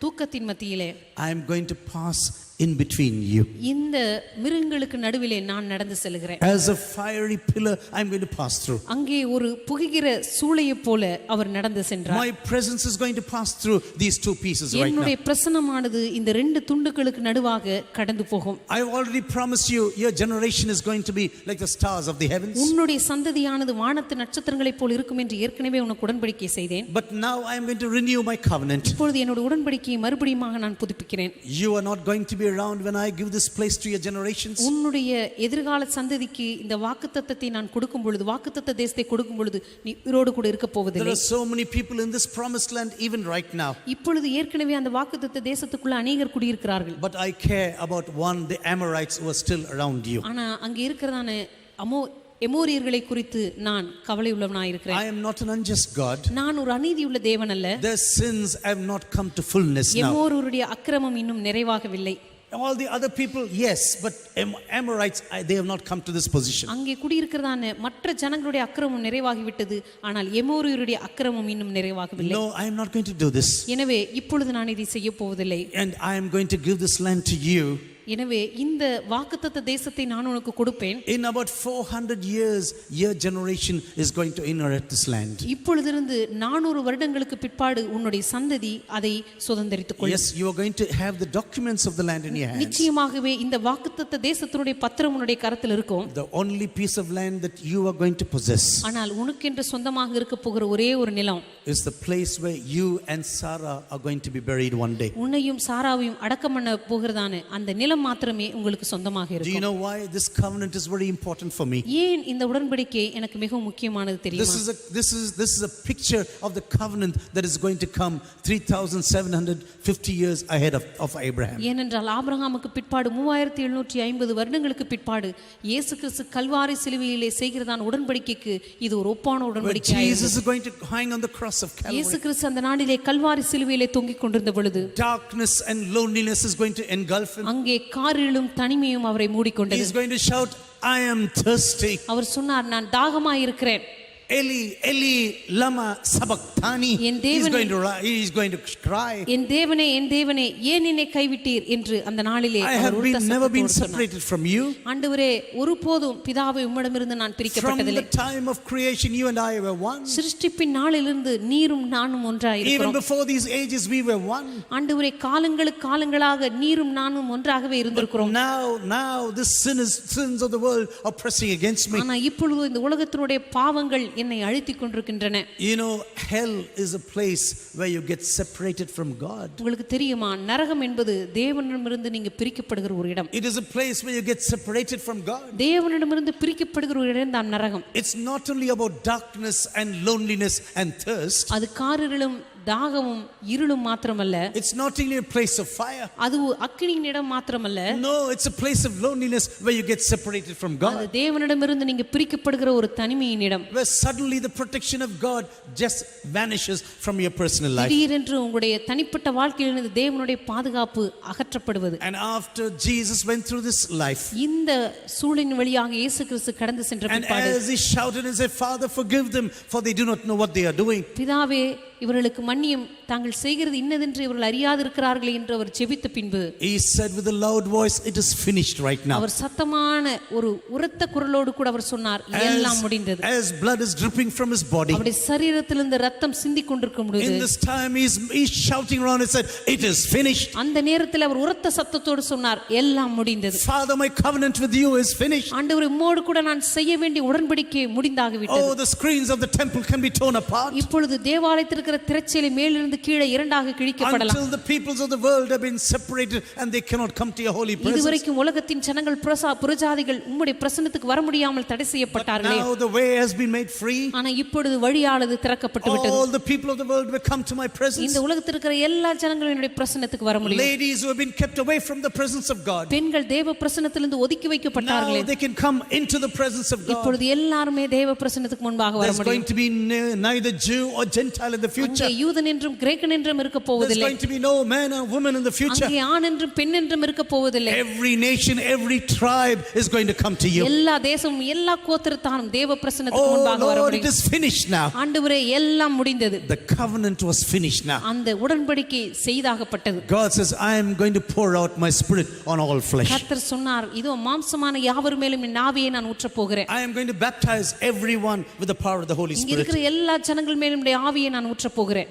தூக்கத்தின் மத்தியிலே I am going to pass in between you. இந்த மிருகங்களுக்கு நடுவிலே நான் நடந்து செல்கிறேன். As a fiery pillar, I am going to pass through. அங்கே ஒரு புகைகிற சூளையைப் போல அவர் நடந்து சென்றார். My presence is going to pass through these two pieces right now. என்னுடைய பிரசன்னமானது இந்த ரெண்டு துண்டுகளுக்கு நடுவாக கடந்து போகும். I have already promised you, your generation is going to be like the stars of the heavens. உன்னுடைய சந்ததியானது வானத்து நட்சத்திரங்களைப் போல் இருக்கும் என்று ஏற்கனவே உனக்கு உடன்படிக்கை செய்தேன். But now I am going to renew my covenant. இப்பொழுது என்னோட உடன்படிக்கையை மறுபடியுமாக நான் புதுப்பிக்கிறேன். You are not going to be around when I give this place to your generations. உன்னுடைய எதிர்கால சந்ததிக்கு இந்த வாக்குத்தத்தத்தை நான் கொடுக்கும் பொழுது, வாக்குத்தத்த தேசத்தை கொடுக்கும் பொழுது நீ உயிரோடு கூட இருக்க There போவதில்லை. are so many people in this promised land even right now. இப்பொழுது ஏற்கனவே அந்த வாக்குத்தத்த தேசத்துக்குள்ள அநேகர் குடியிருக்கிறார்கள். But I care about one, the Amorites who are still around you. ஆனா அங்க இருக்கிறதான எமோரியர்களை குறித்து நான் கவலை உள்ளவனாய் இருக்கிறேன். I am not an unjust God. நான் ஒரு அநீதியுள்ள தேவன் அல்ல. Their sins have not come to fullness now. எமோரியருடைய அக்கிரமம் இன்னும் நிறைவாகவில்லை. All the other people, yes, but Amorites, they have not come to this position. அங்கே குடியிருக்கிறதான மற்ற ஜனங்களுடைய அக்கிரமம் நிறைவாகிவிட்டது, ஆனால் எமோரியருடைய அக்கிரமம் இன்னும் நிறைவாகவில்லை. No, I am not going to do this. எனவே இப்பொழுது நான் இதை செய்ய போவதில்லை. And I am going to give this land to you. எனவே இந்த வாக்குத்தத்த தேசத்தை நான் உனக்கு கொடுப்பேன். In about 400 years, your generation is going to inherit this land. இப்பொழுதிருந்து 400 வருடங்களுக்கு பிற்பாடு உன்னுடைய சந்ததி அதை சுதந்தரித்துக் கொள்ளும். Yes, you are going to have the documents of the land in your hands. நிச்சயமாகவே இந்த வாக்குத்தத்த தேசத்தினுடைய பத்திரம் உன்னுடைய கரத்தில் இருக்கும். The only piece of land that you are going to possess ஆனால் உனக்கென்று சொந்தமாக இருக்க போகிற ஒரே ஒரு நிலம் is the place where you and Sarah are going to be buried one day. உன்னையும் சாராவையும் அடக்கம் பண்ண போகிறதான அந்த நிலம் மாத்திரமே உங்களுக்கு சொந்தமாக Do you இருக்கும். know why this covenant is very important for me? ஏன் இந்த உடன்படிக்கை எனக்கு மிகவும் முக்கியமானது தெரியுமா? This is a picture of the covenant that is going to come 3750 years ahead of Abraham. ஏனென்றால் ஆபிரகாமுக்கு பிற்பாடு 3750 வருடங்களுக்கு பிற்பாடு இயேசு கிறிஸ்து கல்வாரி சிலுவையிலே செய்கிறதான உடன்படிக்கைக்கு இது ஒரு ஒப்பான Where உடன்படிக்கை. Jesus is going to hang on the cross of இயேசு Calvary. கிறிஸ்து அந்த நாளிலே கல்வாரி சிலுவையிலே தொங்கிக் கொண்டிருந்த பொழுது Darkness and loneliness is going to engulf him. அங்கே காரிலும் தனிமையும் அவரை He மூடிக்கொண்டது. is going to shout, I am thirsty. அவர் சொன்னார், நான் தாகமாய் இருக்கிறேன். Eli, Eli, lama sabachthani. N He is தேவனே, going to cry. என் தேவனே என் தேவனே ஏன் என்னை கைவிட்டீர் என்று அந்த நாளிலே I அவர் have உரத்த never been சத்தத்தோடு சொன்னார். separated from you. ஆண்டவரே, ஒருபோதும் பிதாவை உம்மிடமிருந்து நான் From பிரிக்கப்பட்டதில்லை. the time of creation, you and I were one. சிருஷ்டிப்பின் நாளிலிருந்து நீரும் நானும் ஒன்றாய் Even இருக்கிறோம். before these ages, we were one. ஆண்டவரே, காலங்களாக நீரும் நானும் ஒன்றாகவே இருந்திருக்கிறோம். Now the sins of the world are pressing against me. ஆனா இப்பொழுது இந்த உலகத்தினுடைய பாவங்கள் என்னை அழுத்திக் கொண்டிருக்கின்றன. You know, hell is a place where you get separated from God. உங்களுக்கு தெரியுமா, நரகம் என்பது தேவனிடமிருந்து நீங்க பிரிக்கப்படுகிற ஒரு இடம். It is a place where you get separated from God. தேவனிடமிருந்து பிரிக்கப்படுகிற ஒரு இடம் தான் நரகம். It's not only about darkness and loneliness and thirst. அது காரிருளும் தாகமும் இருளும் மாத்திரமல்ல. It's not only a place of fire. அது அக்கினியின் இடம் மாத்திரமல்ல. No, it's a place of loneliness where you get separated from God. அது தேவனிடமிருந்து நீங்க பிரிக்கப்படுகிற ஒரு தனிமையின் இடம். Where suddenly the protection of God just vanishes from your personal life. திடீரென்று உங்களுடைய தனிப்பட்ட வாழ்க்கையிலிருந்து தேவனுடைய பாதுகாப்பு அகற்றப்படுவது. And after Jesus went through this life, இந்த சூழலின் வழியாக இயேசு கிறிஸ்து கடந்து சென்ற and பிற்பாடு, as he shouted and said, Father, forgive them, for they do not know what they are doing. பிதாவே இவர்களுக்கு மன்னியும், தாங்கள் செய்கிறது இன்னதென்று இவர்கள் அறியாதிருக்கிறார்களே என்று அவர் ஜெபித்த பின்பு, He said with a loud voice, it is finished right now. அவர் சத்தமான ஒரு உரத்த குரலோடு கூட அவர் சொன்னார், எல்லாம் முடிந்தது. As blood is dripping from his body, அவருடைய சரீரத்திலிருந்து ரத்தம் சிந்திக் கொண்டிருக்கும் பொழுது, in this time he's shouting around and said, it is finished. அந்த நேரத்தில் அவர் உரத்த சத்தத்தோடு சொன்னார், எல்லாம் முடிந்தது. Father, my covenant with you is finished. ஆண்டவரே, உம்மோடு கூட நான் செய்ய வேண்டிய உடன்படிக்கை முடிந்தாகிவிட்டது. Oh, the screens of the temple can be torn apart. இப்பொழுது தேவாலயத்தில் இருக்கிற திரைச்சீலை மேலிருந்து கீழே இரண்டாக கிழிக்கப்படலாம். Until the peoples of the world have been separated and they cannot come to your holy presence. இதுவரைக்கும் உலகத்தின் ஜனங்கள் புறஜாதிகள் உம்முடைய பிரசன்னத்துக்கு வர முடியாமல் தடை செய்யப்பட்டார்களே. Now the way has been made free. ஆனா இப்பொழுது வழியானது திறக்கப்பட்டு விட்டது. All the people of the world will come to my presence. இந்த உலகத்தில் இருக்கிற எல்லா ஜனங்களும் என்னுடைய பிரசன்னத்துக்கு வர முடியும். Ladies who have been kept away from the presence of God, பெண்கள் தேவ பிரசன்னத்திலிருந்து ஒதுக்கி வைக்கப்பட்டார்களே, now they can come into the presence of God. இப்பொழுது எல்லாரும் தேவ பிரசன்னத்துக்கு முன்பாக வர There's going முடியும். to be neither Jew or Gentile in the future. அங்கே யூதன் என்றும் கிரேக்கன் என்றும் இருக்க There's போவதில்லை. going to be no man or woman in the future. அங்கே ஆண் என்றும் பெண் என்றும் இருக்க போவதில்லை. Every nation, every tribe is going to come to you. எல்லா தேசமும் எல்லா கோத்திரத்தாரும் தேவ பிரசன்னத்துக்கு முன்பாக Oh வர Lord, it முடியும். is finished now. ஆண்டவரே, எல்லாம் முடிந்தது. The covenant was finished now. அந்த உடன்படிக்கை செய்தாகப்பட்டது. God says, I am going to pour out my spirit on all flesh. கர்த்தர் சொன்னார், இதோ மாம்சமான யாவர் மேலும் என் ஆவியை நான் ஊற்றப் போகிறேன். I am going to baptize everyone with the power of the Holy இங்க Spirit. இருக்கிற எல்லா ஜனங்கள் மேலும் என்னுடைய ஆவியை நான் ஊற்றப் போகிறேன்.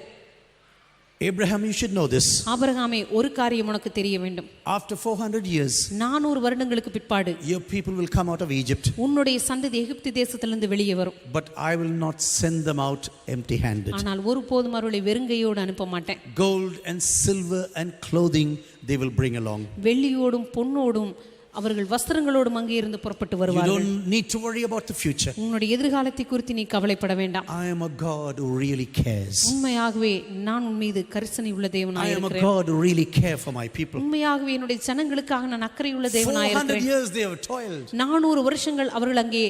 Abraham, you should know this. ஆபிரகாமே, ஒரு காரியம் உனக்கு தெரிய வேண்டும். After 400 years, 400 வருடங்களுக்கு பிற்பாடு your people will come out of Egypt. உன்னுடைய சந்ததி எகிப்து தேசத்திலிருந்து வெளியே வரும். But I will not send them out empty-handed. ஆனால் ஒருபோதும் அவர்களை வெறுங்கையோடு அனுப்ப மாட்டேன். Gold and silver and clothing they will bring along. வெள்ளியோடும் பொன்னோடும் அவர்கள் வஸ்திரங்களோடும் அங்கே இருந்து புறப்பட்டு You வருவார்கள். don't need to worry about the future. உன்னுடைய எதிர்காலத்தை குறித்து நீ கவலைப்பட வேண்டாம். I am a God who really cares. உண்மையாகவே நான் உன் மீது கரிசனை உள்ள தேவனாய் I am a இருக்கிறேன். God who really care for my people. உண்மையாகவே என்னுடைய ஜனங்களுக்காக நான் அக்கறை உள்ள தேவனாய் 400 இருக்கிறேன். years they have toiled. 400 வருஷங்கள் அவர்கள் அங்கே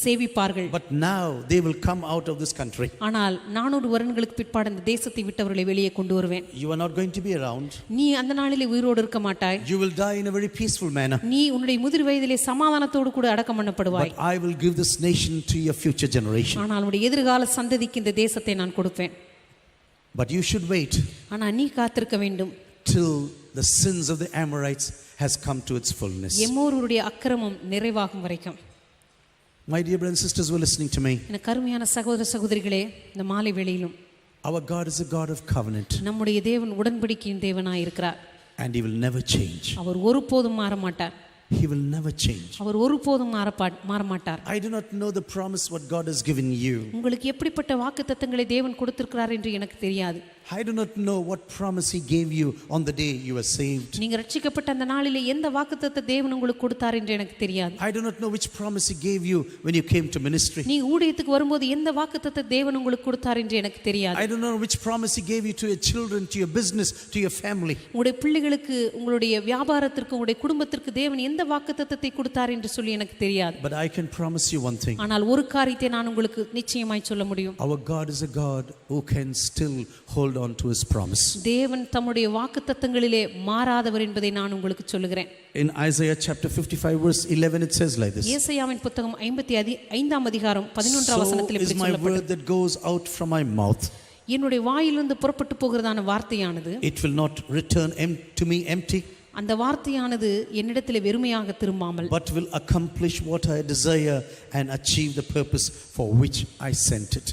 சேவிப்பார்கள். But now they will come out of this country. ஆனால் 400 வருடங்களுக்கு பிற்பாடு அந்த தேசத்தை விட்டு அவர்களை வெளியே கொண்டு வருவேன். You are not going to be around. நீ அந்த நாளிலே உயிரோடு இருக்க மாட்டாய். You will die in a very peaceful manner. நீ உன்னுடைய முதிர் வயதிலே சமாதானத்தோடு கூட அடக்கம் பண்ணப்படுவாய். But I will give this nation to your future generation. ஆனால் உன்னுடைய எதிர்கால சந்ததிக்கு இந்த தேசத்தை நான் கொடுப்பேன். But you should wait ஆனால் நீ காத்திருக்க வேண்டும். till the sins of the Amorites has come to its fullness. எம்மோருடைய அக்கிரமம் நிறைவாகும் வரைக்கும். My dear brothers and sisters who are listening to me, எனக்கு அருமையான சகோதர சகோதரிகளே, இந்த மாலை வேளையிலும் our God is a God of covenant நம்முடைய தேவன் உடன்படிக்கையின் தேவனாய் இருக்கிறார். and he will never change. அவர் ஒருபோதும் மாற மாட்டார். He will never change. அவர் ஒருபோதும் மாற மாட்டார். I do not know the promise what God has given you. உங்களுக்கு எப்படிப்பட்ட வாக்குத்தத்தங்களை தேவன் கொடுத்திருக்கிறார் என்று எனக்கு தெரியாது. I do not know what promise he gave you on the day you were saved. நீங்க ரட்சிக்கப்பட்ட அந்த நாளிலே எந்த வாக்குத்தத்தத்தை தேவன் உங்களுக்கு கொடுத்தார் என்று எனக்கு தெரியாது. I do not know which promise he gave you when you came to ministry. நீ ஊழியத்துக்கு வரும்போது எந்த வாக்குத்தத்தத்தை தேவன் உங்களுக்கு கொடுத்தார் என்று எனக்கு தெரியாது. I don't know which promise he gave you to your children, to your business, to your family. உங்களுடைய பிள்ளைகளுக்கு, உங்களுடைய வியாபாரத்திற்கு, உங்களுடைய குடும்பத்திற்கு தேவன் எந்த வாக்குத்தத்தத்தை கொடுத்தார் என்று சொல்லி எனக்கு தெரியாது. But I can promise you one thing. ஆனால் ஒரு காரியத்தை நான் உங்களுக்கு நிச்சயமாய் சொல்ல முடியும். Our God is a God who can still hold on to his promise. தேவன் தம்முடைய வாக்குத்தத்தங்களிலே மாறாதவர் என்பதை நான் உங்களுக்கு சொல்லுகிறேன். In Isaiah chapter 55 verse 11 it says like this. ஏசாயாவின் புத்தகம் 55ஆம் அதிகாரம் 11ஆம் வசனத்தில் இப்படி So is my சொல்லப்பட்டது. word that goes out from my mouth. என்னுடைய வாயிலிருந்து புறப்பட்டு போகிறதான வார்த்தையானது It will not return to me empty. அந்த வார்த்தையானது என்னிடத்திலே வெறுமையாக திரும்பாமல், but will accomplish what I desire and achieve the purpose for which I sent it.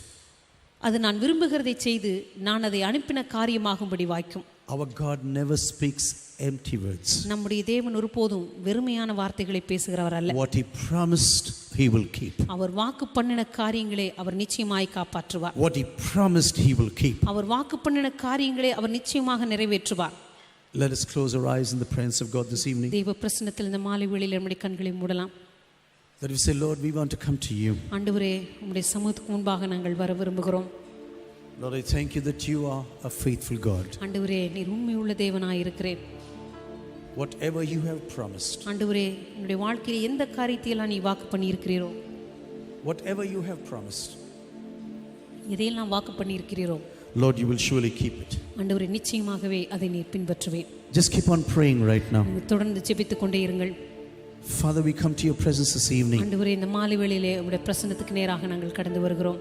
அது நான் விரும்புகிறதை செய்து நான் அதை அனுப்பின காரியமாகும்படி வாய்க்கும். Our God never speaks empty words. நம்முடைய தேவன் ஒருபோதும் வெறுமையான வார்த்தைகளை பேசுகிறவர் அல்ல. What he promised, he will keep. அவர் வாக்கு பண்ணின காரியங்களை அவர் நிச்சயமாய் காப்பாற்றுவார். What he promised, he will keep. அவர் வாக்கு பண்ணின காரியங்களை அவர் நிச்சயமாக நிறைவேற்றுவார். Let us close our eyes in the presence of God this evening. தேவ பிரசன்னத்தில் இந்த மாலை வேளையில் நம்முடைய கண்களை மூடலாம். That we say, Lord, we want to come to you. ஆண்டவரே, உம்முடைய சமூகத்துக்கு முன்பாக நாங்கள் வர விரும்புகிறோம். Lord, I thank you that you are a faithful God. ஆண்டவரே, நீர் உண்மையுள்ள தேவனாய் இருக்கிறீர். Whatever you have promised, ஆண்டவரே, உம்முடைய வாழ்க்கையில் எந்த காரியத்தையெல்லாம் நீ வாக்கு பண்ணியிருக்கிறீரோ, whatever you have promised, எதையெல்லாம் வாக்கு பண்ணியிருக்கிறீரோ, Lord, you will surely keep it. ஆண்டவரே, நிச்சயமாகவே அதை நீர் பின்பற்றுவேன். Just keep on praying right now. நீங்கள் தொடர்ந்து ஜெபித்துக் கொண்டே இருங்கள். Father, we come to your presence this evening. ஆண்டவரே, இந்த மாலை வேளையிலே உம்முடைய பிரசன்னத்துக்கு நேராக நாங்கள் கடந்து வருகிறோம்.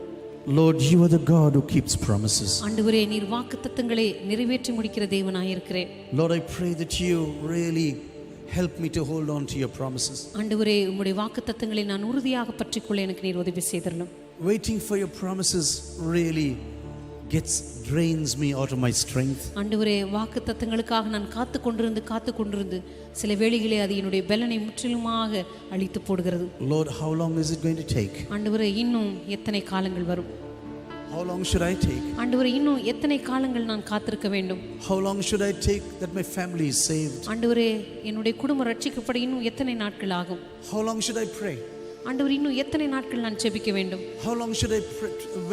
Lord, you are the God who keeps promises. ஆண்டவரே, நீர் வாக்குத்தத்தங்களை நிறைவேற்றி முடிக்கிற தேவனாய் இருக்கிறீர். Lord, I pray that you really help me to hold on to your promises. ஆண்டவரே, உம்முடைய வாக்குத்தத்தங்களை நான் உறுதியாக பற்றிக்கொள்ள எனக்கு நீர் உதவி செய்தருளும். Waiting for your promises really drains me out of my strength. ஆண்டவரே, வாக்குத்தத்தங்களுக்காக நான் காத்து கொண்டிருந்து சில வேளைகளே அது என்னுடைய பலனை முற்றிலுமாக அழித்து போடுகிறது. Lord, how long is it going to take? ஆண்டவரே, இன்னும் எத்தனை காலங்கள் வரும்? How long should I take? ஆண்டவரே, இன்னும் எத்தனை காலங்கள் நான் காத்திருக்க வேண்டும்? How long should I take that my family is saved? ஆண்டவரே, என்னுடைய குடும்பம் ரட்சிக்கப்பட இன்னும் எத்தனை நாட்கள் ஆகும்? How long should I pray? ஆண்டவரே, இன்னும் எத்தனை நாட்கள் நான் ஜெபிக்க வேண்டும்? How long should I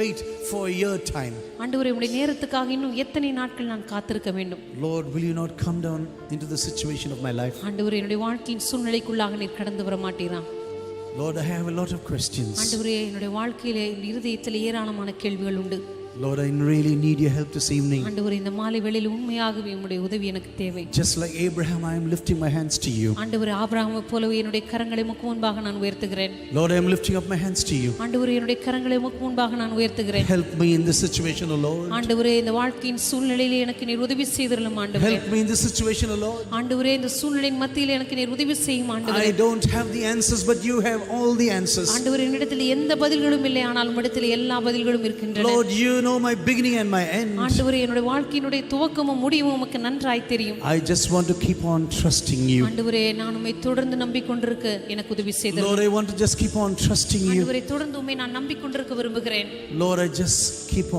wait for a year time? ஆண்டவரே, உம்முடைய நேரத்துக்காக இன்னும் எத்தனை நாட்கள் நான் காத்திருக்க வேண்டும்? Lord, will you not come down into the situation of my life? ஆண்டவரே, என்னுடைய வாழ்க்கையின் சூழ்நிலைக்குள்ளாக நீர் கடந்து வர மாட்டீரா? Lord, I have a lot of questions. ஆண்டவரே, என்னுடைய வாழ்க்கையிலே இருதயத்தில் ஏராளமான கேள்விகள் உண்டு. Lord, I really need your help this evening. ஆண்டவரே, இந்த மாலை வேளையில் உண்மையாகவே உம்முடைய உதவி எனக்கு தேவை. Just like Abraham, I am lifting my hands to you. ஆண்டவரே, ஆபிரகாமை போலவே என்னுடைய கரங்களை உமக்கு முன்பாக நான் உயர்த்துகிறேன். Lord, I am lifting up my hands to you. ஆண்டவரே, என்னுடைய கரங்களை உமக்கு முன்பாக நான் உயர்த்துகிறேன். Help me in this situation, O Lord. ஆண்டவரே, இந்த வாழ்க்கையின் சூழ்நிலையிலே எனக்கு நீர் உதவி செய்திரலும் ஆண்டவரே. Help me in this situation, O Lord. ஆண்டவரே, இந்த சூழ்நிலையின் மத்தியிலே எனக்கு நீர் உதவி செய்யும் ஆண்டவரே. I don't have the answers, but you have all the answers. ஆண்டவரே, என்னிடத்தில் எந்த பதில்களும் இல்லை, ஆனால் உம்மிடத்தில் எல்லா பதில்களும் இருக்கின்றன. Lord, you know my beginning and my end. ஆண்டவரே, என்னுடைய வாழ்க்கையினுடைய துவக்கமும் முடிவும் உமக்கு நன்றாய் தெரியும். I just want to keep on trusting you. ஆண்டவரே, நான் உம்மை தொடர்ந்து நம்பிக்கொண்டிருக்க எனக்கு உதவி செய்தருளும். Lord, I want to just keep on trusting you. ஆண்டவரே, தொடர்ந்து உம்மை நான் நம்பிக்கொண்டிருக்க விரும்புகிறேன். Lord, I just keep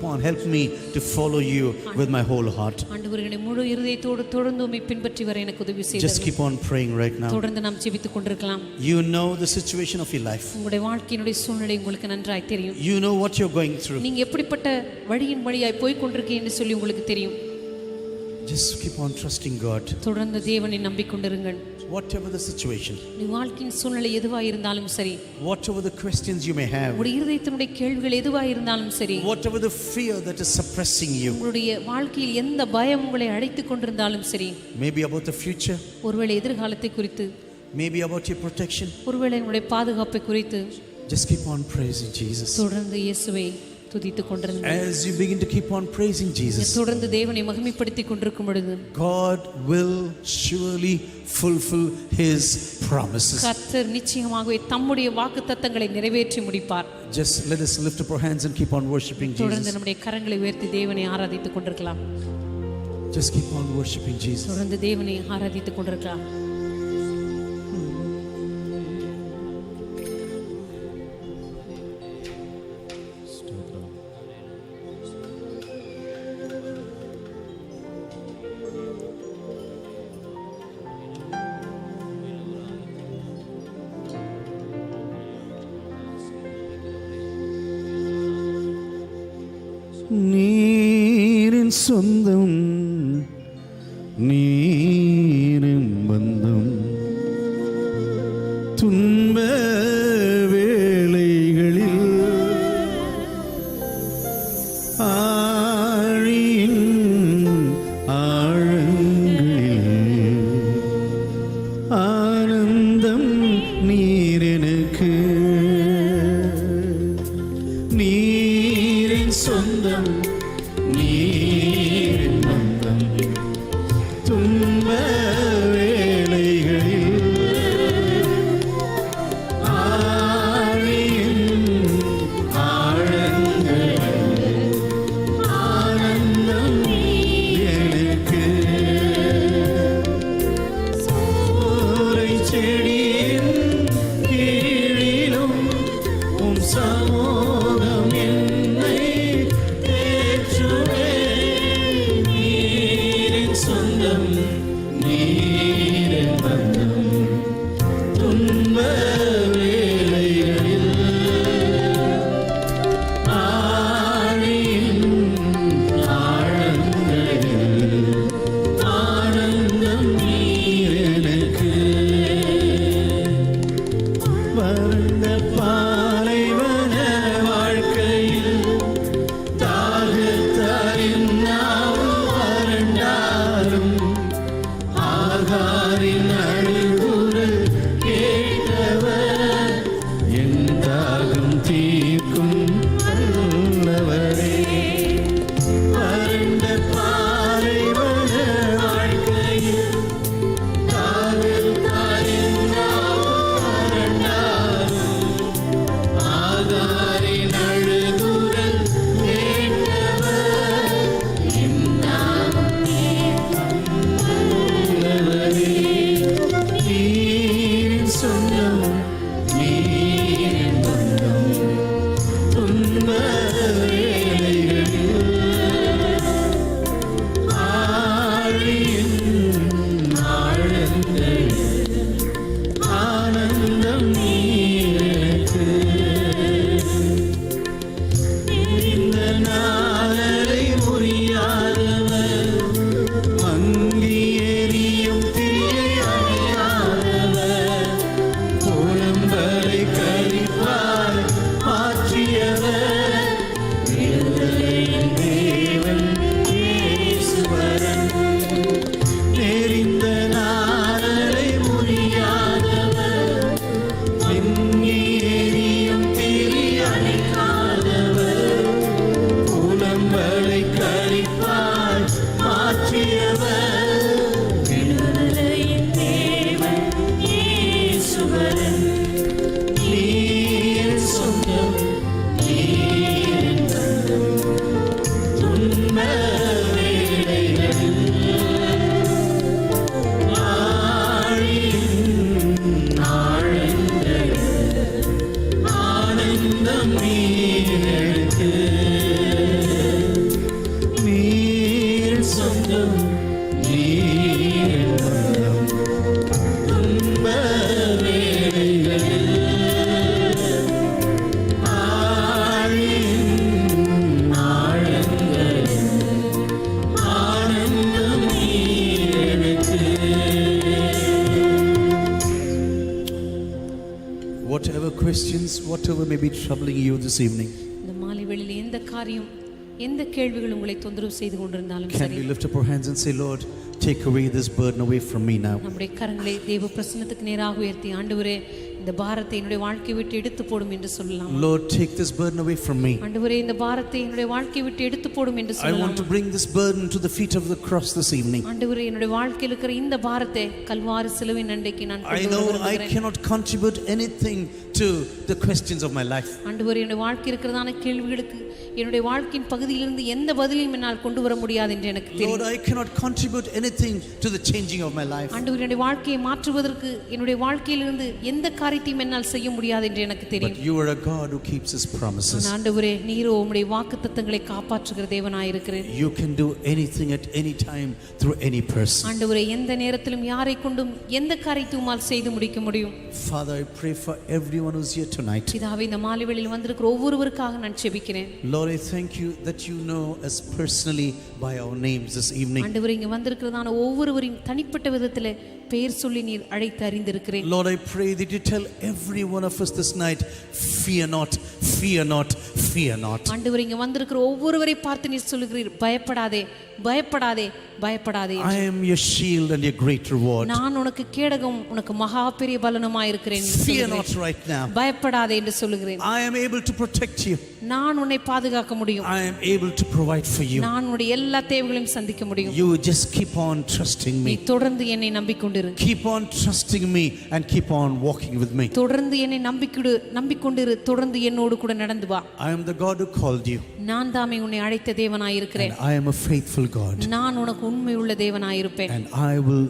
on help me to follow you with my whole heart. ஆண்டவரே, என்னுடைய முழு இருதயத்தோடு தொடர்ந்து உம்மை பின்பற்றி வர எனக்கு உதவி Just செய்தருளும். keep on praying right now. தொடர்ந்து நாம் ஜெபித்துக் கொண்டிருக்கலாம். You know the situation of your life. உங்களுடைய வாழ்க்கையினுடைய சூழ்நிலை உங்களுக்கு நன்றாய் தெரியும். You know what you're going through. நீங்க எப்படிப்பட்ட வழியின் வழியாய் போய் கொண்டிருக்கீங்க என்று சொல்லி உங்களுக்கு தெரியும். Just keep on trusting God. தொடர்ந்து தேவனை நம்பிக்கொண்டிருங்கள். Whatever the situation, நீ வாழ்க்கையின் சூழ்நிலை எதுவாக இருந்தாலும் சரி, whatever the questions you may have, உங்களுடைய இருதயத்தினுடைய கேள்விகள் எதுவாக இருந்தாலும் சரி, whatever the fear that is suppressing you, உங்களுடைய வாழ்க்கையில் எந்த பயம் உங்களை அழைத்துக் கொண்டிருந்தாலும் சரி, maybe about the future, ஒருவேளை எதிர்காலத்தை குறித்து, maybe about your protection, ஒருவேளை உங்களுடைய பாதுகாப்பை குறித்து, just keep on praising Jesus. தொடர்ந்து இயேசுவை துதித்துக் கொண்டிருங்கள். As you begin to keep on praising Jesus, தொடர்ந்து தேவனை மகிமைப்படுத்திக் கொண்டிருக்கும் பொழுது God will surely fulfill his promises. கர்த்தர் நிச்சயமாகவே தம்முடைய வாக்குத்தத்தங்களை நிறைவேற்றி முடிப்பார். Just let us lift up our hands and keep on worshiping தொடர்ந்து Jesus. நம்முடைய கரங்களை உயர்த்தி தேவனை ஆராதித்துக் கொண்டிருக்கலாம். Just keep on worshiping Jesus. தொடர்ந்து தேவனை ஆராதித்துக் கொண்டிருக்கலாம். நீரின் சொந்தம் நீரின் பந்தம் துன்ப வேளைகளில் ஆழியின் ஆழங்களில் ஆனந்தம் நீரெனக்கு நீரின் சொந்தம் நீரின் பந்தம் questions, whatever may be troubling you this evening, இந்த மாலை வேளையில் எந்த காரியம், எந்த கேள்விகள் உங்களை தொந்தரவு செய்து கொண்டிருந்தாலும் can சரி, we lift up our hands and say, Lord, take away this burden away from me now. நம்முடைய கரங்களை தேவ பிரசன்னத்துக்கு நேராக உயர்த்தி, ஆண்டவரே இந்த பாரத்தை என்னுடைய வாழ்க்கை விட்டு எடுத்து போடும் என்று சொல்லலாம். Lord, take this burden away from me. ஆண்டவரே இந்த பாரத்தை என்னுடைய வாழ்க்கை விட்டு எடுத்து போடும் என்று I சொல்லலாம். want to bring this burden to the feet of the cross this evening. ஆண்டவரே என்னுடைய வாழ்க்கையில் இருக்கிற இந்த பாரத்தை கல்வாரி சிலுவையின் அண்டைக்கு நான் I கொண்டு know வர I விரும்புகிறேன். cannot contribute anything to the questions of my life. ஆண்டவரே என்னுடைய வாழ்க்கை இருக்கிறதான கேள்விகளுக்கு என்னுடைய வாழ்க்கையின் பகுதியிலிருந்து எந்த பதிலையும் என்னால் கொண்டு வர முடியாது என்று எனக்கு தெரியும். Lord, I cannot contribute anything to the changing of my life. ஆண்டவரே என்னுடைய வாழ்க்கையை மாற்றுவதற்கு என்னுடைய வாழ்க்கையிலிருந்து எந்த காரியத்தையும் என்னால் செய்ய முடியாது என்று எனக்கு தெரியும். But you are a God who keeps his promises. ஆண்டவரே நீரோ உம்முடைய வாக்குத்தத்தங்களை காப்பாற்றுகிற தேவனாய் இருக்கிறீர். You can do anything at any time through any person. ஆண்டவரே எந்த நேரத்திலும் யாரை கொண்டும் எந்த காரியத்தை உம்மால் செய்து முடிக்க முடியும். Father, I pray for everyone who's here tonight. பிதாவே இந்த மாலை வேளையில் வந்திருக்கிற ஒவ்வொருவருக்காக நான் ஜெபிக்கிறேன். Lord, I thank you that you know us personally by our names this evening. ஆண்டவரே இங்க வந்திருக்கிறதான ஒவ்வொருவரையும் தனிப்பட்ட விதத்தில் பெயர் சொல்லி நீர் அழைத்து அறிந்திருக்கிறேன். Lord, I pray that you tell every one of us this night, fear not, fear not, fear not. ஆண்டவரே இங்க வந்திருக்கிற ஒவ்வொருவரை பார்த்து நீர் சொல்லுகிறீர், பயப்படாதே, பயப்படாதே, பயப்படாதே. I am your shield and your great reward. நான் உனக்கு கேடகம், உனக்கு மகா பெரிய பலனுமாய் இருக்கிறேன். Fear not right now. பயப்படாதே என்று சொல்லுகிறேன். I am able to protect you. நான் உன்னை பாதுகாக்க முடியும். I am able to provide for you. நான் உன்னுடைய எல்லா தேவைகளையும் சந்திக்க முடியும். You just keep on trusting நீ me. தொடர்ந்து என்னை நம்பிக்கொண்டிரு. Keep on trusting me and keep on walking with me. தொடர்ந்து என்னை நம்பிக்கொண்டிரு, தொடர்ந்து என்னோடு கூட நடந்து வா. I am the God who called you. நான் தாமே உன்னை அழைத்த தேவனாய் இருக்கிறேன். And I am a faithful God. நான் உனக்கு உண்மை உள்ள தேவனாய் இருப்பேன். And I will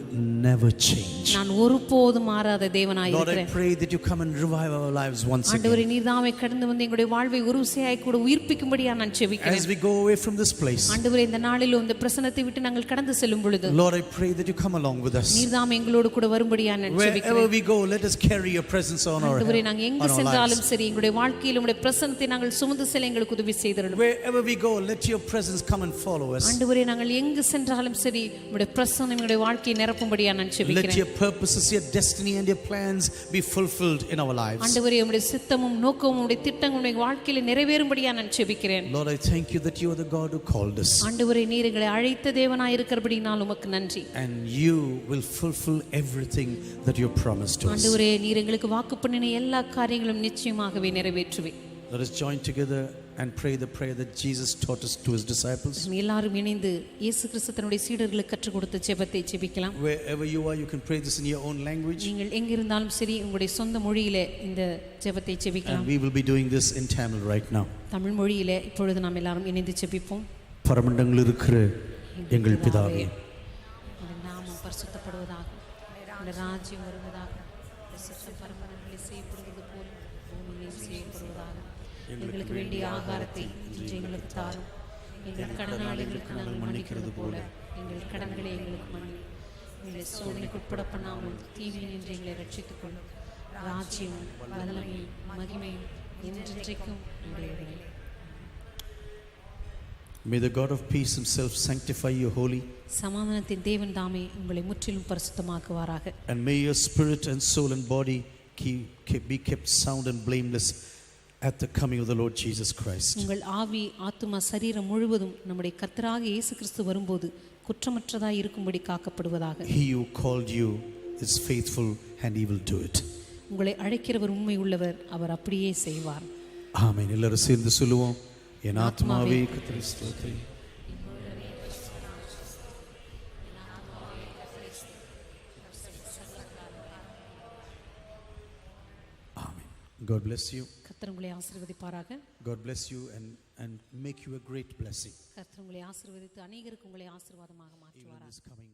never change. நான் ஒருபோதும் மாறாத தேவனாய் Lord, I இருக்கிறேன். pray that you come and revive our lives once ஆண்டவரே again. நீர் தாமே கடந்து வந்து எங்களுடைய வாழ்வை ஒரு விசையாய் கூட உயிர்ப்பிக்கும்படியா நான் ஜெபிக்கிறேன். As we go away from this place, ஆண்டவரே இந்த நாளிலும் இந்த பிரசன்னத்தை விட்டு நாங்கள் கடந்து செல்லும் பொழுது Lord, I pray that you come along with us. நீர் தாமே எங்களோடு கூட வரும்படியா நான் Wherever ஜெபிக்கிறேன். we go, let us carry your presence on our ஆண்டவரே நாங்கள் எங்கு lives. சென்றாலும் சரி எங்களுடைய வாழ்க்கையில் உம்முடைய பிரசன்னத்தை நாங்கள் சுமந்து செல்ல எங்களுக்கு உதவி செய்தருளும். Wherever we go, let your presence come and follow us. ஆண்டவரே நாங்கள் எங்கு சென்றாலும் சரி உம்முடைய பிரசன்னம் எங்களுடைய வாழ்க்கையை நிரப்பும்படியா நான் Let ஜெபிக்கிறேன். your purposes, your destiny and your plans be fulfilled in our lives. ஆண்டவரே உம்முடைய சித்தமும் நோக்கமும் உம்முடைய திட்டங்களும் உம்முடைய வாழ்க்கையில் நிறைவேறும்படியா நான் ஜெபிக்கிறேன். Lord, I thank you that you are the God who called us. ஆண்டவரே நீர் எங்களை அழைத்த தேவனாய் இருக்கிறபடியால் உமக்கு நன்றி. And you will fulfill everything that you promised to us. ஆண்டவரே நீர் எங்களுக்கு வாக்கு பண்ணின எல்லா காரியங்களும் நிச்சயமாகவே நிறைவேற்றுவே. Let us join together and pray the prayer that Jesus taught us to his disciples. எல்லாரும் இணைந்து இயேசு கிறிஸ்து தன்னுடைய சீடர்களுக்கு கற்றுக் கொடுத்த ஜெபத்தை ஜெபிக்கலாம். Wherever you are, you can pray this in your own language. நீங்கள் எங்கிருந்தாலும் சரி உங்களுடைய சொந்த மொழியிலே இந்த ஜெபத்தை ஜெபிக்கலாம். And we will be doing this in Tamil right now. Tamil மொழியிலே இப்பொழுது நாம் எல்லாரும் இணைந்து ஜெபிப்போம். பரமண்டங்களில் இருக்கிற எங்கள் பிதாவே, உம்முடைய நாமம் பரிசுத்தப்படுவதாக, உம்முடைய ராஜ்யம் வருவதாக, உம்முடைய சித்தம் பரமண்டங்களில் செய்யப்படுவது போல பூமியிலே செய்யப்படுவதாக. எங்களுக்கு வேண்டிய ஆகாரத்தை இன்று எங்களுக்கு தாரும். எங்கள் கடனாளிகளுக்கு நாங்கள் மன்னிக்கிறது போல எங்கள் கடன்களை எங்களுக்கு மன்னியும். எங்களை சோதனைக்கு உட்பட பண்ணாமல் தீமையில் நின்று எங்களை ரட்சித்துக் கொள்ளும். ராஜ்யமும் வல்லமையும் மகிமையும் என்றென்றைக்கும் உடையவரே. may the God of peace himself sanctify you wholly. சமாதானத்தின் தேவன் தாமே உங்களை முற்றிலும் பரிசுத்தமாக்குவாராக. And may your spirit and soul and body be kept sound and blameless at the coming of the Lord Jesus Christ. உங்கள் ஆவி ஆத்துமா சரீரம் முழுவதும் நம்முடைய கர்த்தராகிய இயேசு கிறிஸ்து வரும்போது குற்றமற்றதாய் இருக்கும்படி காக்கப்படுவதாக. He who called you is faithful and he will do it. உங்களை அழைக்கிறவர் உண்மை உள்ளவர், அவர் அப்படியே செய்வார். ஆமென். எல்லாரும் சேர்ந்து சொல்லுவோம். என் ஆத்மாவே கர்த்தரை ஸ்தோத்திரி. ஆமென். God bless you. கர்த்தர் உங்களை ஆசீர்வதிப்பாராக. God bless you and make you a great blessing கர்த்தர் உங்களை ஆசீர்வதித்து அநேகருக்கு உங்களை ஆசீர்வாதமாக even மாற்றுவாராக. this coming